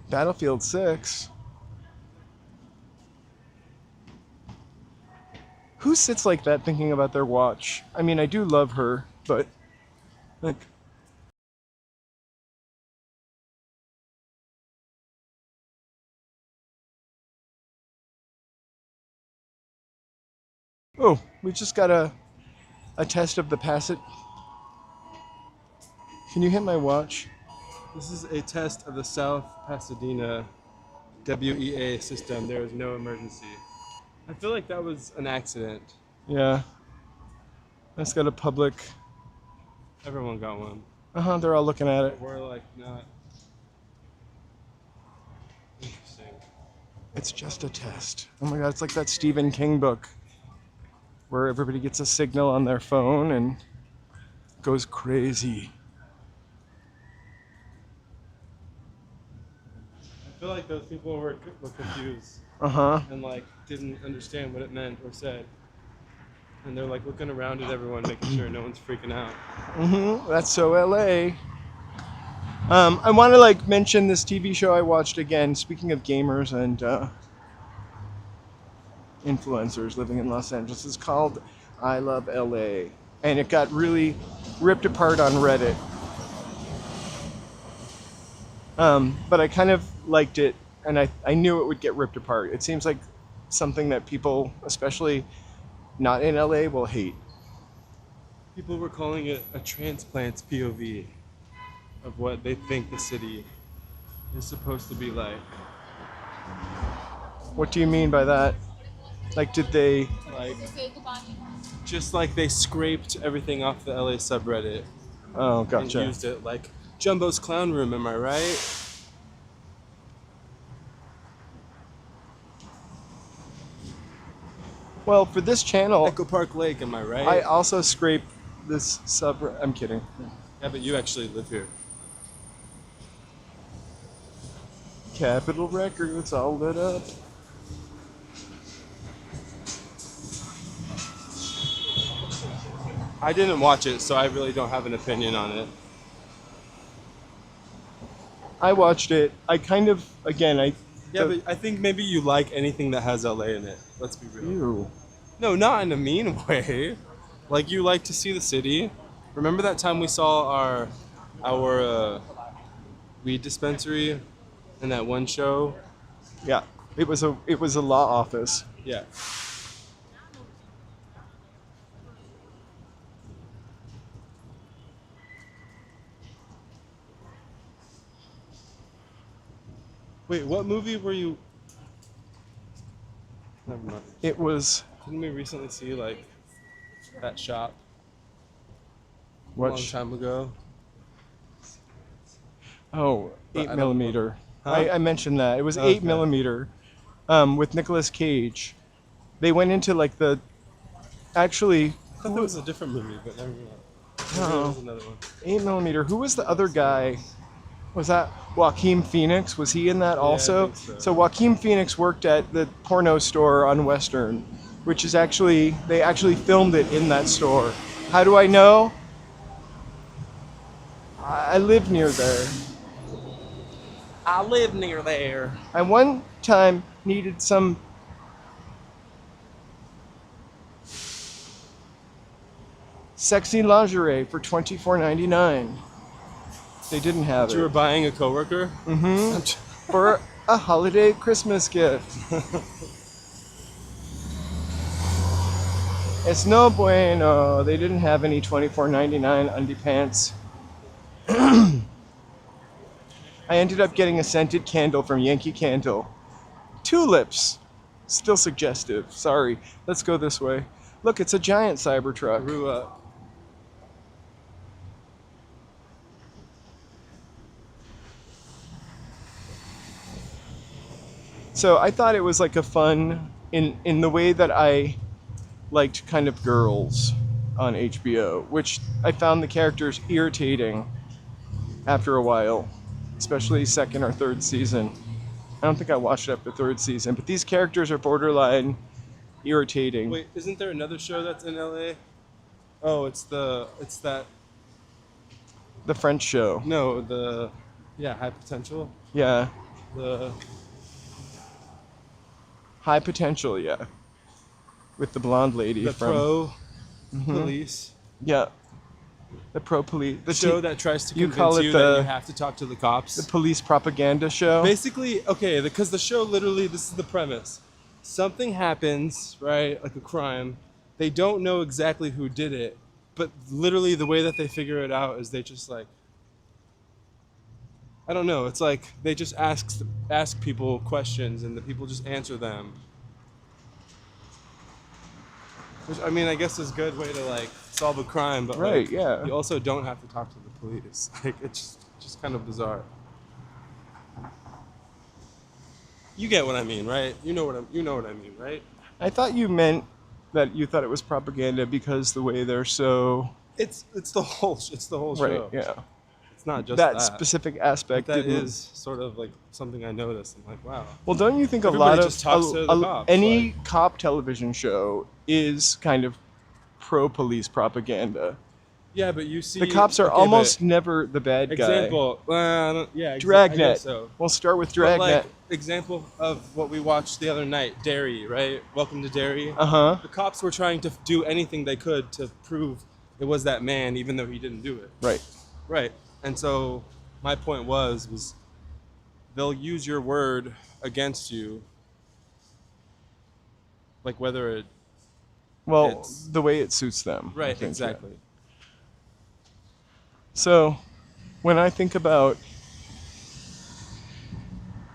A: Battlefield 6. Who sits like that thinking about their watch? I mean, I do love her, but like... Oh, we just got a test of the Passit. Can you hit my watch?
I: This is a test of the South Pasadena WEA system. There is no emergency. I feel like that was an accident.
A: Yeah. That's got a public...
I: Everyone got one.
A: Uh-huh, they're all looking at it.
I: But we're like not... Interesting.
A: It's just a test. Oh my god, it's like that Stephen King book where everybody gets a signal on their phone and goes crazy.
I: I feel like those people were confused.
A: Uh-huh.
I: And like didn't understand what it meant or said. And they're like looking around at everyone, making sure no one's freaking out.
A: Mm-hmm. That's so LA. I want to like mention this TV show I watched again. Speaking of gamers and influencers living in Los Angeles, it's called I Love LA, and it got really ripped apart on Reddit. But I kind of liked it, and I knew it would get ripped apart. It seems like something that people, especially not in LA, will hate.
I: People were calling it a transplant's POV of what they think the city is supposed to be like.
A: What do you mean by that? Like, did they...
I: Like, just like they scraped everything off the LA subreddit.
A: Oh, gotcha.
I: And used it like Jumbo's Clown Room, am I right?
A: Well, for this channel,
I: Echo Park Lake, am I right?
A: I also scrape this I'm kidding.
I: Yeah, but you actually live here.
A: Capitol Records all lit up.
I: I didn't watch it, so I really don't have an opinion on it.
A: I watched it. I kind of, again,
I: But I think maybe you like anything that has LA in it. Let's be real.
A: Ew.
I: No, not in a mean way. Like, you like to see the city. Remember that time we saw our weed dispensary in that one show?
A: Yeah, it was a law office.
I: Yeah. Wait, what movie were you? Never mind.
A: It was
I: Didn't we recently see like that shop a
A: what?
I: long time ago?
A: Oh,
I: But
A: 8
I: I don't
A: millimeter.
I: Huh?
A: I mentioned that. It was
I: Okay.
A: 8 millimeter with Nicolas Cage. They went into like the. Actually,
I: I thought that was a different movie, but never mind. Maybe
A: No.
I: it was another one.
A: 8 millimeter. Who was the other guy? Was that Joaquin Phoenix? Was he in that
I: I
A: also?
I: think so.
A: Joaquin Phoenix worked at the porno store on Western, which is actually, they actually filmed it in that store. How do I know? I live near there.
I: I live near there.
A: I one time needed some sexy lingerie for $24.99. They didn't have
I: But
A: it.
I: you were buying a coworker?
A: Mm-hmm. For a holiday Christmas gift. It's no bueno. They didn't have any $24.99 undie pants. I ended up getting a scented candle from Yankee Candle. Tulips. Still suggestive. Sorry. Let's go this way. Look, it's a giant Cybertruck.
I: Grew up.
A: So I thought it was like a fun, in the way that I liked kind of Girls on HBO, which I found the characters irritating after a while, especially second or third season. I don't think I watched it after third season, but these characters are borderline irritating.
I: Wait, isn't there another show that's in LA? Oh, it's that.
A: The French show.
I: No, High Potential.
A: Yeah.
I: The
A: High Potential, yeah. With the blonde lady from...
I: pro
A: Mhm.
I: police.
A: Yeah. The pro police.
I: The show that tries to
A: you
I: convince
A: call it
I: you
A: the,
I: that you have to talk to the cops.
A: the police propaganda show.
I: Basically, okay, because the show literally, this is the premise. Something happens, right, like a crime. They don't know exactly who did it, but literally the way that they figure it out is they just like, I don't know, it's like they just ask people questions and the people just answer them. Which, I mean, I guess is a good way to like solve a crime, but
A: Right,
I: like,
A: yeah.
I: you also don't have to talk to the police. Like, it's just kind of bizarre. You get what I mean, right? You know what I mean, right?
A: I thought you meant that you thought it was propaganda because the way they're so...
I: It's the whole show.
A: Right, yeah.
I: It's not just
A: that
I: that.
A: specific aspect.
I: That
A: didn't-
I: is sort of like something I noticed. I'm like, wow.
A: Well, don't you think a
I: Everybody
A: lot of
I: just talks to the cops,
A: any cop television show is kind of pro-police propaganda?
I: Yeah, but you see
A: The cops are
I: okay,
A: almost
I: but
A: never the bad guy.
I: example. Yeah, I
A: Dragnet.
I: guess so.
A: We'll start with
I: But,
A: Dragnet.
I: like, example of what we watched the other night, Derry, right? Welcome to Derry.
A: Uh-huh.
I: The cops were trying to do anything they could to prove it was that man, even though he didn't do it.
A: Right.
I: Right. And so my point was they'll use your word against you, like whether it.
A: Well,
I: it's-
A: the way it suits them. I
I: Right.
A: think, yeah.
I: Exactly.
A: So, when I think about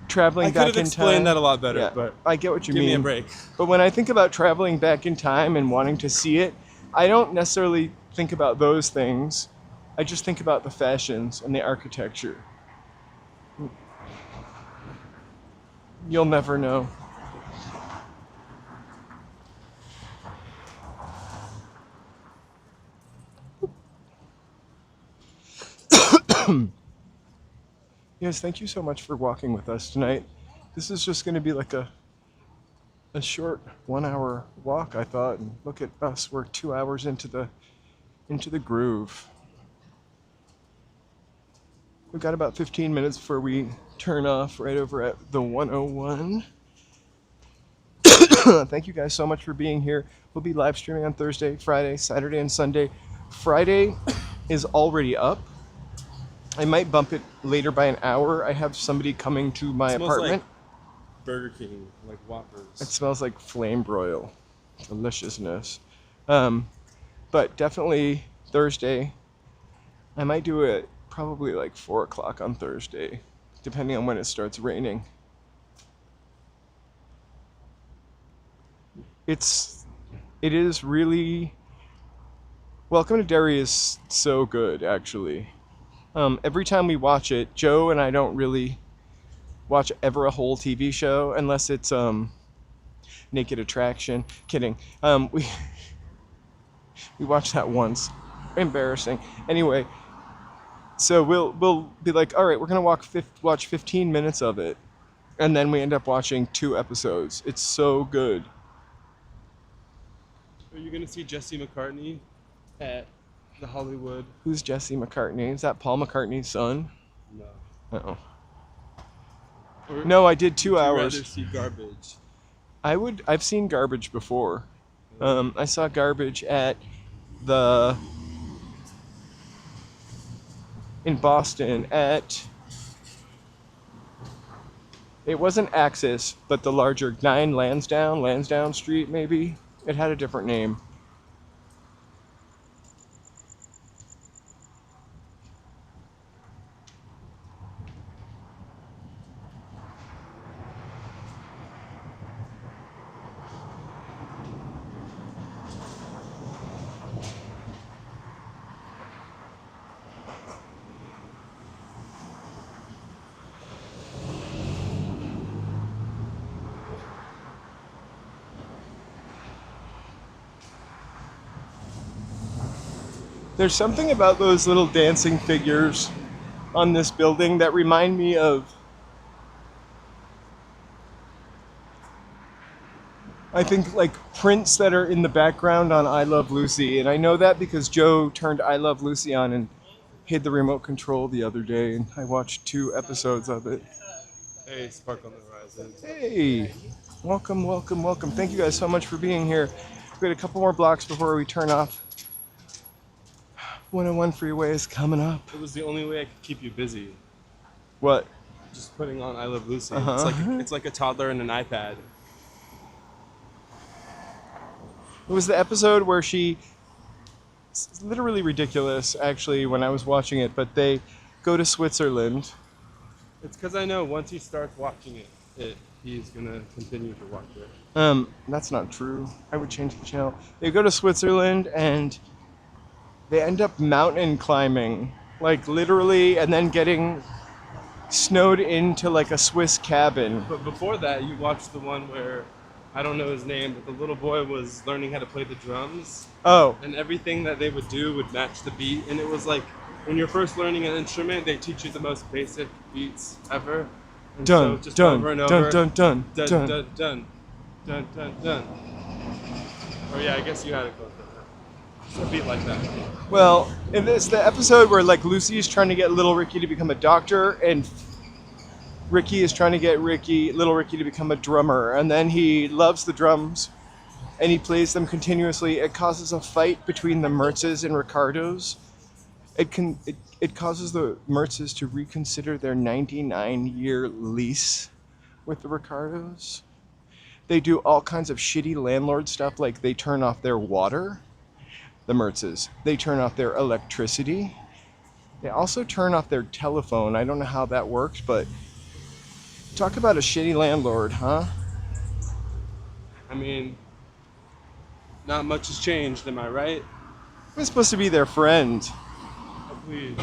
A: traveling
I: I could
A: back
I: have
A: in
I: explained
A: time,
I: that a lot better,
A: yeah,
I: but
A: I get what you
I: give
A: mean.
I: me a break.
A: But when I think about traveling back in time and wanting to see it, I don't necessarily think about those things. I just think about the fashions and the architecture. You'll never know. Yes, thank you so much for walking with us tonight. This is just going to be like a short 1 hour walk, I thought, and look at us, we're 2 hours into the groove. We've got about 15 minutes before we turn off right over at the 101. Thank you guys so much for being here. We'll be live streaming on Thursday, Friday, Saturday, and Sunday. Friday is already up. I might bump it later by an hour. I have somebody coming to my
I: It smells
A: apartment.
I: like Burger King, like Whoppers.
A: It smells like flame broil. Deliciousness. But definitely Thursday. I might do it probably like 4 o'clock on Thursday, depending on when it starts raining. It is really... Welcome to Derry is so good, actually. Every time we watch it, Joe and I don't really watch ever a whole TV show unless it's Naked Attraction. Kidding. We watched that once. Embarrassing. Anyway, so we'll be like, all right, we're gonna watch 15 minutes of it, and then we end up watching 2 episodes. It's so good.
I: Are you gonna see Jesse McCartney at the Hollywood?
A: Who's Jesse McCartney? Is that Paul McCartney's son?
I: No.
A: Oh.
I: Or
A: No, I did 2
I: would you
A: hours.
I: rather see Garbage?
A: I've seen Garbage before. I saw Garbage at in Boston at, it wasn't Axis, but the larger 9 Lansdowne Street maybe. It had a different name. There's something about those little dancing figures on this building that remind me of, I think, like prints that are in the background on I Love Lucy. And I know that because Joe turned I Love Lucy on and hid the remote control the other day, and I watched 2 episodes of it.
I: Hey, Spark on the Horizon.
A: Hey, welcome, welcome, welcome. Thank you guys so much for being here. We got a couple more blocks before we turn off. 101 freeway is coming up.
I: It was the only way I could keep you busy.
A: What?
I: Just putting on I Love Lucy.
A: Uh-huh.
I: It's like a toddler and an iPad.
A: It was the episode where it's literally ridiculous, actually, when I was watching it, but they go to Switzerland.
I: It's because I know once he starts watching it, he's gonna continue to watch it.
A: That's not true. I would change the channel. They go to Switzerland and they end up mountain climbing, like literally, and then getting snowed into like a Swiss cabin.
I: But before that, you watched the one where, I don't know his name, but the little boy was learning how to play the drums.
A: Oh.
I: And everything that they would do would match the beat. And it was like, when you're first learning an instrument, they teach you the most basic beats ever. And
A: Dun,
I: so just
A: dun,
I: over and
A: dun,
I: over.
A: dun, dun,
I: dun,
A: dun.
I: dun, dun, dun, dun, dun. Or yeah, I guess you had it close. Just a beat like that.
A: Well, and it's the episode where like Lucy's trying to get little Ricky to become a doctor, and Ricky is trying to get little Ricky to become a drummer, and then he loves the drums and he plays them continuously. It causes a fight between the Mertzes and Ricardos. It causes the Mertzes to reconsider their 99-year lease with the Ricardos. They do all kinds of shitty landlord stuff, like they turn off their water, the Mertzes. They turn off their electricity. They also turn off their telephone. I don't know how that works, but talk about a shitty landlord, huh?
I: I mean, not much has changed, am I right?
A: We're supposed to be their friend.
I: Oh, please.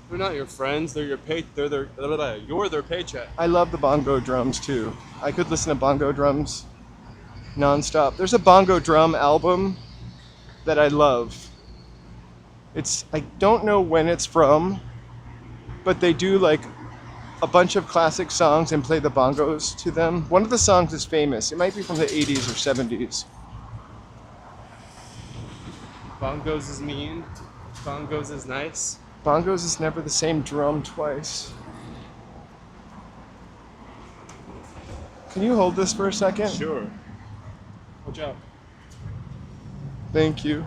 I: They're not your friends, they're your you're their paycheck.
A: I love the bongo drums too. I could listen to bongo drums nonstop. There's a bongo drum album that I love. I don't know when it's from, but they do like a bunch of classic songs and play the bongos to them. One of the songs is famous. It might be from the 80s or 70s.
I: Bongos is mean, bongos is nice.
A: Bongos is never the same drum twice. Can you hold this for a second?
I: Sure. Watch out.
A: Thank you.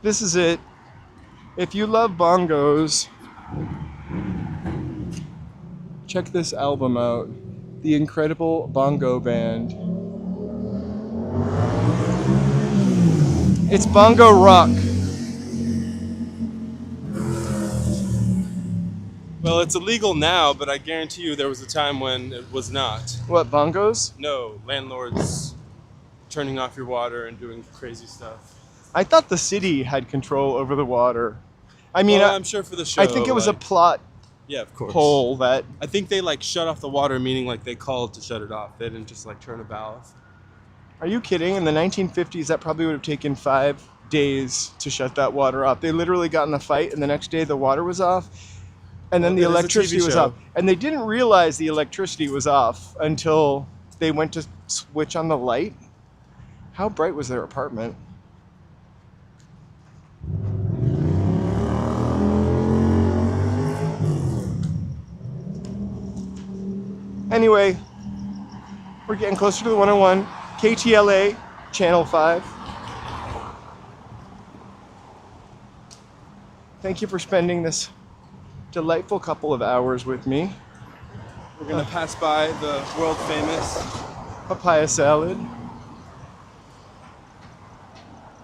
A: This is it. If you love bongos, check this album out. The Incredible Bongo Band. It's Bongo Rock.
I: Well, it's illegal now, but I guarantee you there was a time when it was not.
A: What, bongos?
I: No, landlords turning off your water and doing crazy stuff.
A: I thought the city had control over the water. I mean,
I: Well, I'm sure for the show.
A: I think it was a plot
I: yeah, of course.
A: hole that.
I: I think they like shut off the water, meaning like they called to shut it off. They didn't just like turn a valve.
A: Are you kidding? In the 1950s, that probably would have taken 5 days to shut that water off. They literally got in a fight, and the next day the water was off, and then the
I: Well, it is a
A: electricity
I: TV
A: was
I: show.
A: off. And they didn't realize the electricity was off until they went to switch on the light. How bright was their apartment? Anyway, we're getting closer to the 101. KTLA, Channel 5. Thank you for spending this delightful couple of hours with me.
I: We're gonna pass by the world famous
A: Papaya salad.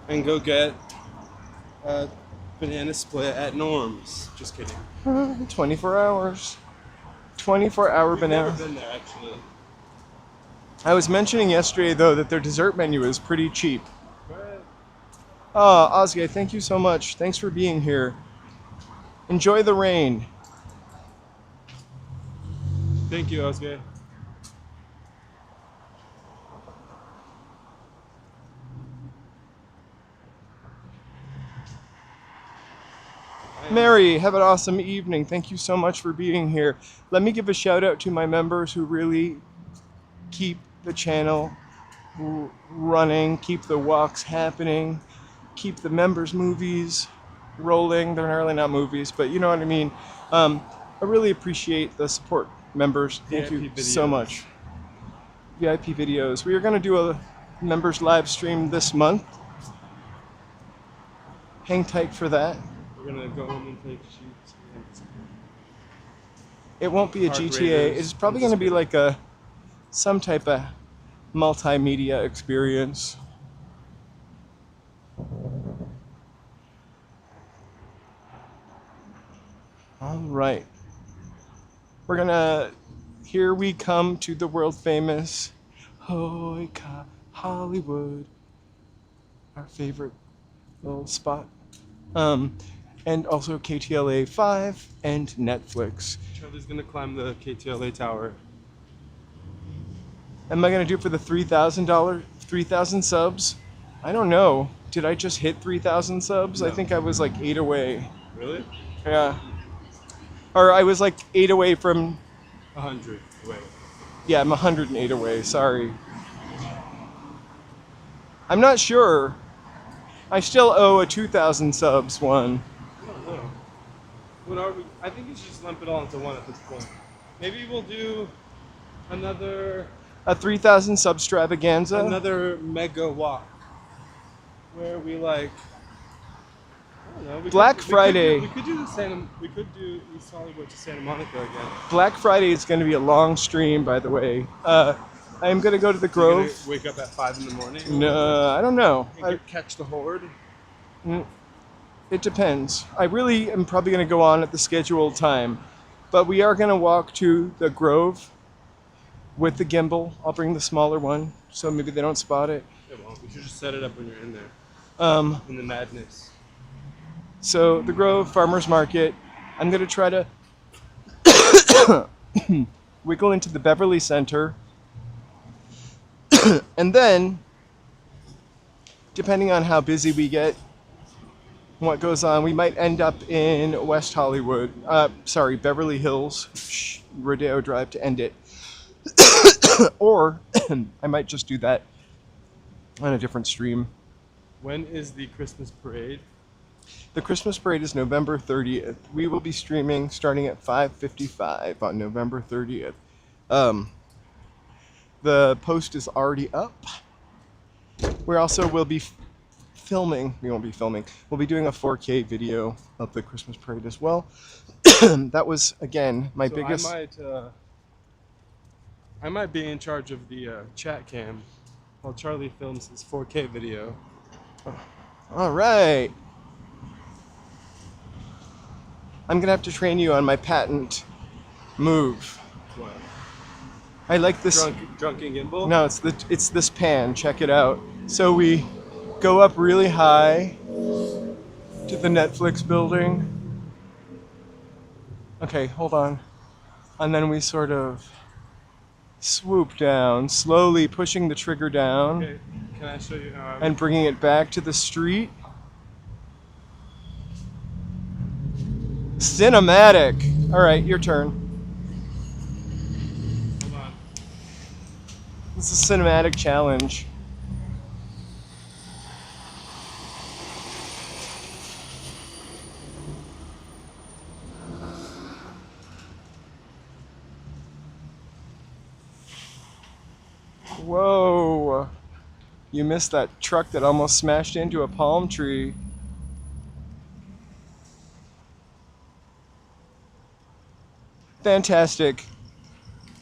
I: and go get a banana split at Norm's. Just kidding.
A: 24 hours. 24-hour
I: We've
A: banana.
I: never been there actually.
A: I was mentioning yesterday, though, that their dessert menu is pretty cheap. Oh, Ozzy, thank you so much. Thanks for being here. Enjoy the rain.
I: Thank you, Oscar.
A: Mary, have an awesome evening. Thank you so much for being here. Let me give a shout out to my members who really keep the channel running, keep the walks happening, keep the members' movies rolling. They're really not movies, but you know what I mean. I really appreciate the support, members. Thank you
I: VIP
A: so
I: videos.
A: much. VIP videos. We are going to do a members live stream this month. Hang tight for that.
I: We're gonna go home and take sheets.
A: It won't be a
I: Park
A: GTA.
I: Raiders.
A: It's probably
I: I'm
A: going to
I: just
A: be like some type of multimedia experience. All right. We're gonna. Here we come to the world famous Hollywood, our favorite little spot. And also KTLA 5 and Netflix.
I: Charlie's gonna climb the KTLA tower.
A: Am I gonna do it for the $3,000 subs? I don't know. Did I just hit 3,000 subs? I
I: No.
A: think I was like 8 away.
I: Really?
A: Yeah. Or I was like 8 away from.
I: 100. Wait.
A: Yeah, I'm 108 away. Sorry. I'm not sure. I still owe a 2,000 subs one.
I: I don't know. What are we? I think you should just lump it all into one at this point. Maybe we'll do another
A: A 3,000 substravaganza.
I: another mega walk where we like. I don't know.
A: Black Friday.
I: We could do East Hollywood to Santa Monica again.
A: Black Friday is going to be a long stream, by the way. I'm going to go to the
I: You're
A: Grove.
I: gonna wake up at 5 in the morning.
A: No, I don't know.
I: Catch the horde.
A: It depends. I really am probably going to go on at the scheduled time. But we are going to walk to the Grove with the gimbal. I'll bring the smaller one, so maybe they don't spot it.
I: It won't. We should just set it up when you're in there. In the madness.
A: So the Grove Farmers Market. I'm going to try to wiggle into the Beverly Center. And then, depending on how busy we get, what goes on, we might end up in West Hollywood. Beverly Hills, Rodeo Drive to end it. Or I might just do that on a different stream.
I: When is the Christmas parade?
A: The Christmas parade is November 30th. We will be streaming starting at 5:55 on November 30th. The post is already up. We also will be filming. We won't be filming. We'll be doing a 4K video of the Christmas parade as well. That was, again, my biggest.
I: I might be in charge of the chat cam while Charlie films his 4K video.
A: All right. I'm gonna have to train you on my patent move.
I: What?
A: I like this.
I: Drunken gimbal?
A: No, it's this pan. Check it out. So we go up really high to the Netflix building. Okay, hold on. And then we sort of swoop down, slowly pushing the trigger down.
I: Okay, can I show you how
A: And bringing it back to the street. Cinematic. All right, your turn.
I: Hold on.
A: This is a cinematic challenge. Whoa. You missed that truck that almost smashed into a palm tree. Fantastic.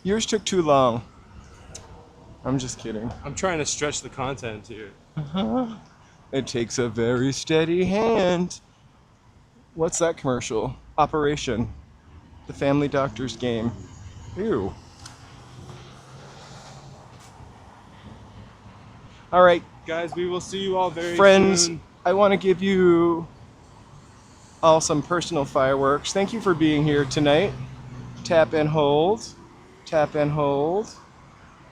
A: Yours took too long. I'm just kidding.
I: I'm trying to stretch the content here.
A: It takes a very steady hand. What's that commercial? Operation. The Family Doctor's game. Ew. All right,
I: Guys, we will see you all very
A: friends,
I: soon.
A: I want to give you all some personal fireworks. Thank you for being here tonight. Tap and hold. Tap and hold.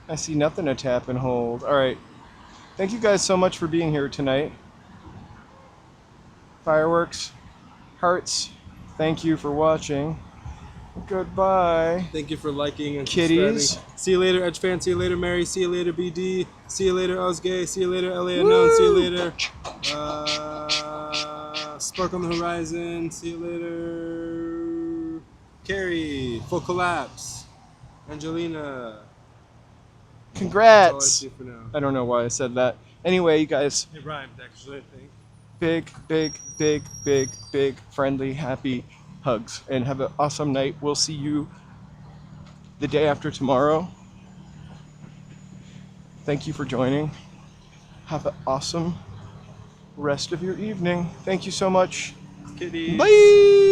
A: I see nothing to tap and hold. All right. Thank you guys so much for being here tonight. Fireworks, hearts, thank you for watching. Goodbye.
I: Thank you for liking and
A: Kitties.
I: subscribing. See you later, Edge fan. See you later, Mary. See you later, BD. See you later, Osgay. See you later, LA Unknown. See you later, Spark on the Horizon. See you later, Carrie. Full Collapse. Angelina. That's all I
A: Congrats.
I: see for now.
A: I don't know why I said that. Anyway, you guys,
I: It rhymed, actually, I think.
A: big, friendly, happy hugs. And have an awesome night. We'll see you the day after tomorrow. Thank you for joining. Have an awesome rest of your evening. Thank you so much.
I: Kitties.
A: Bye.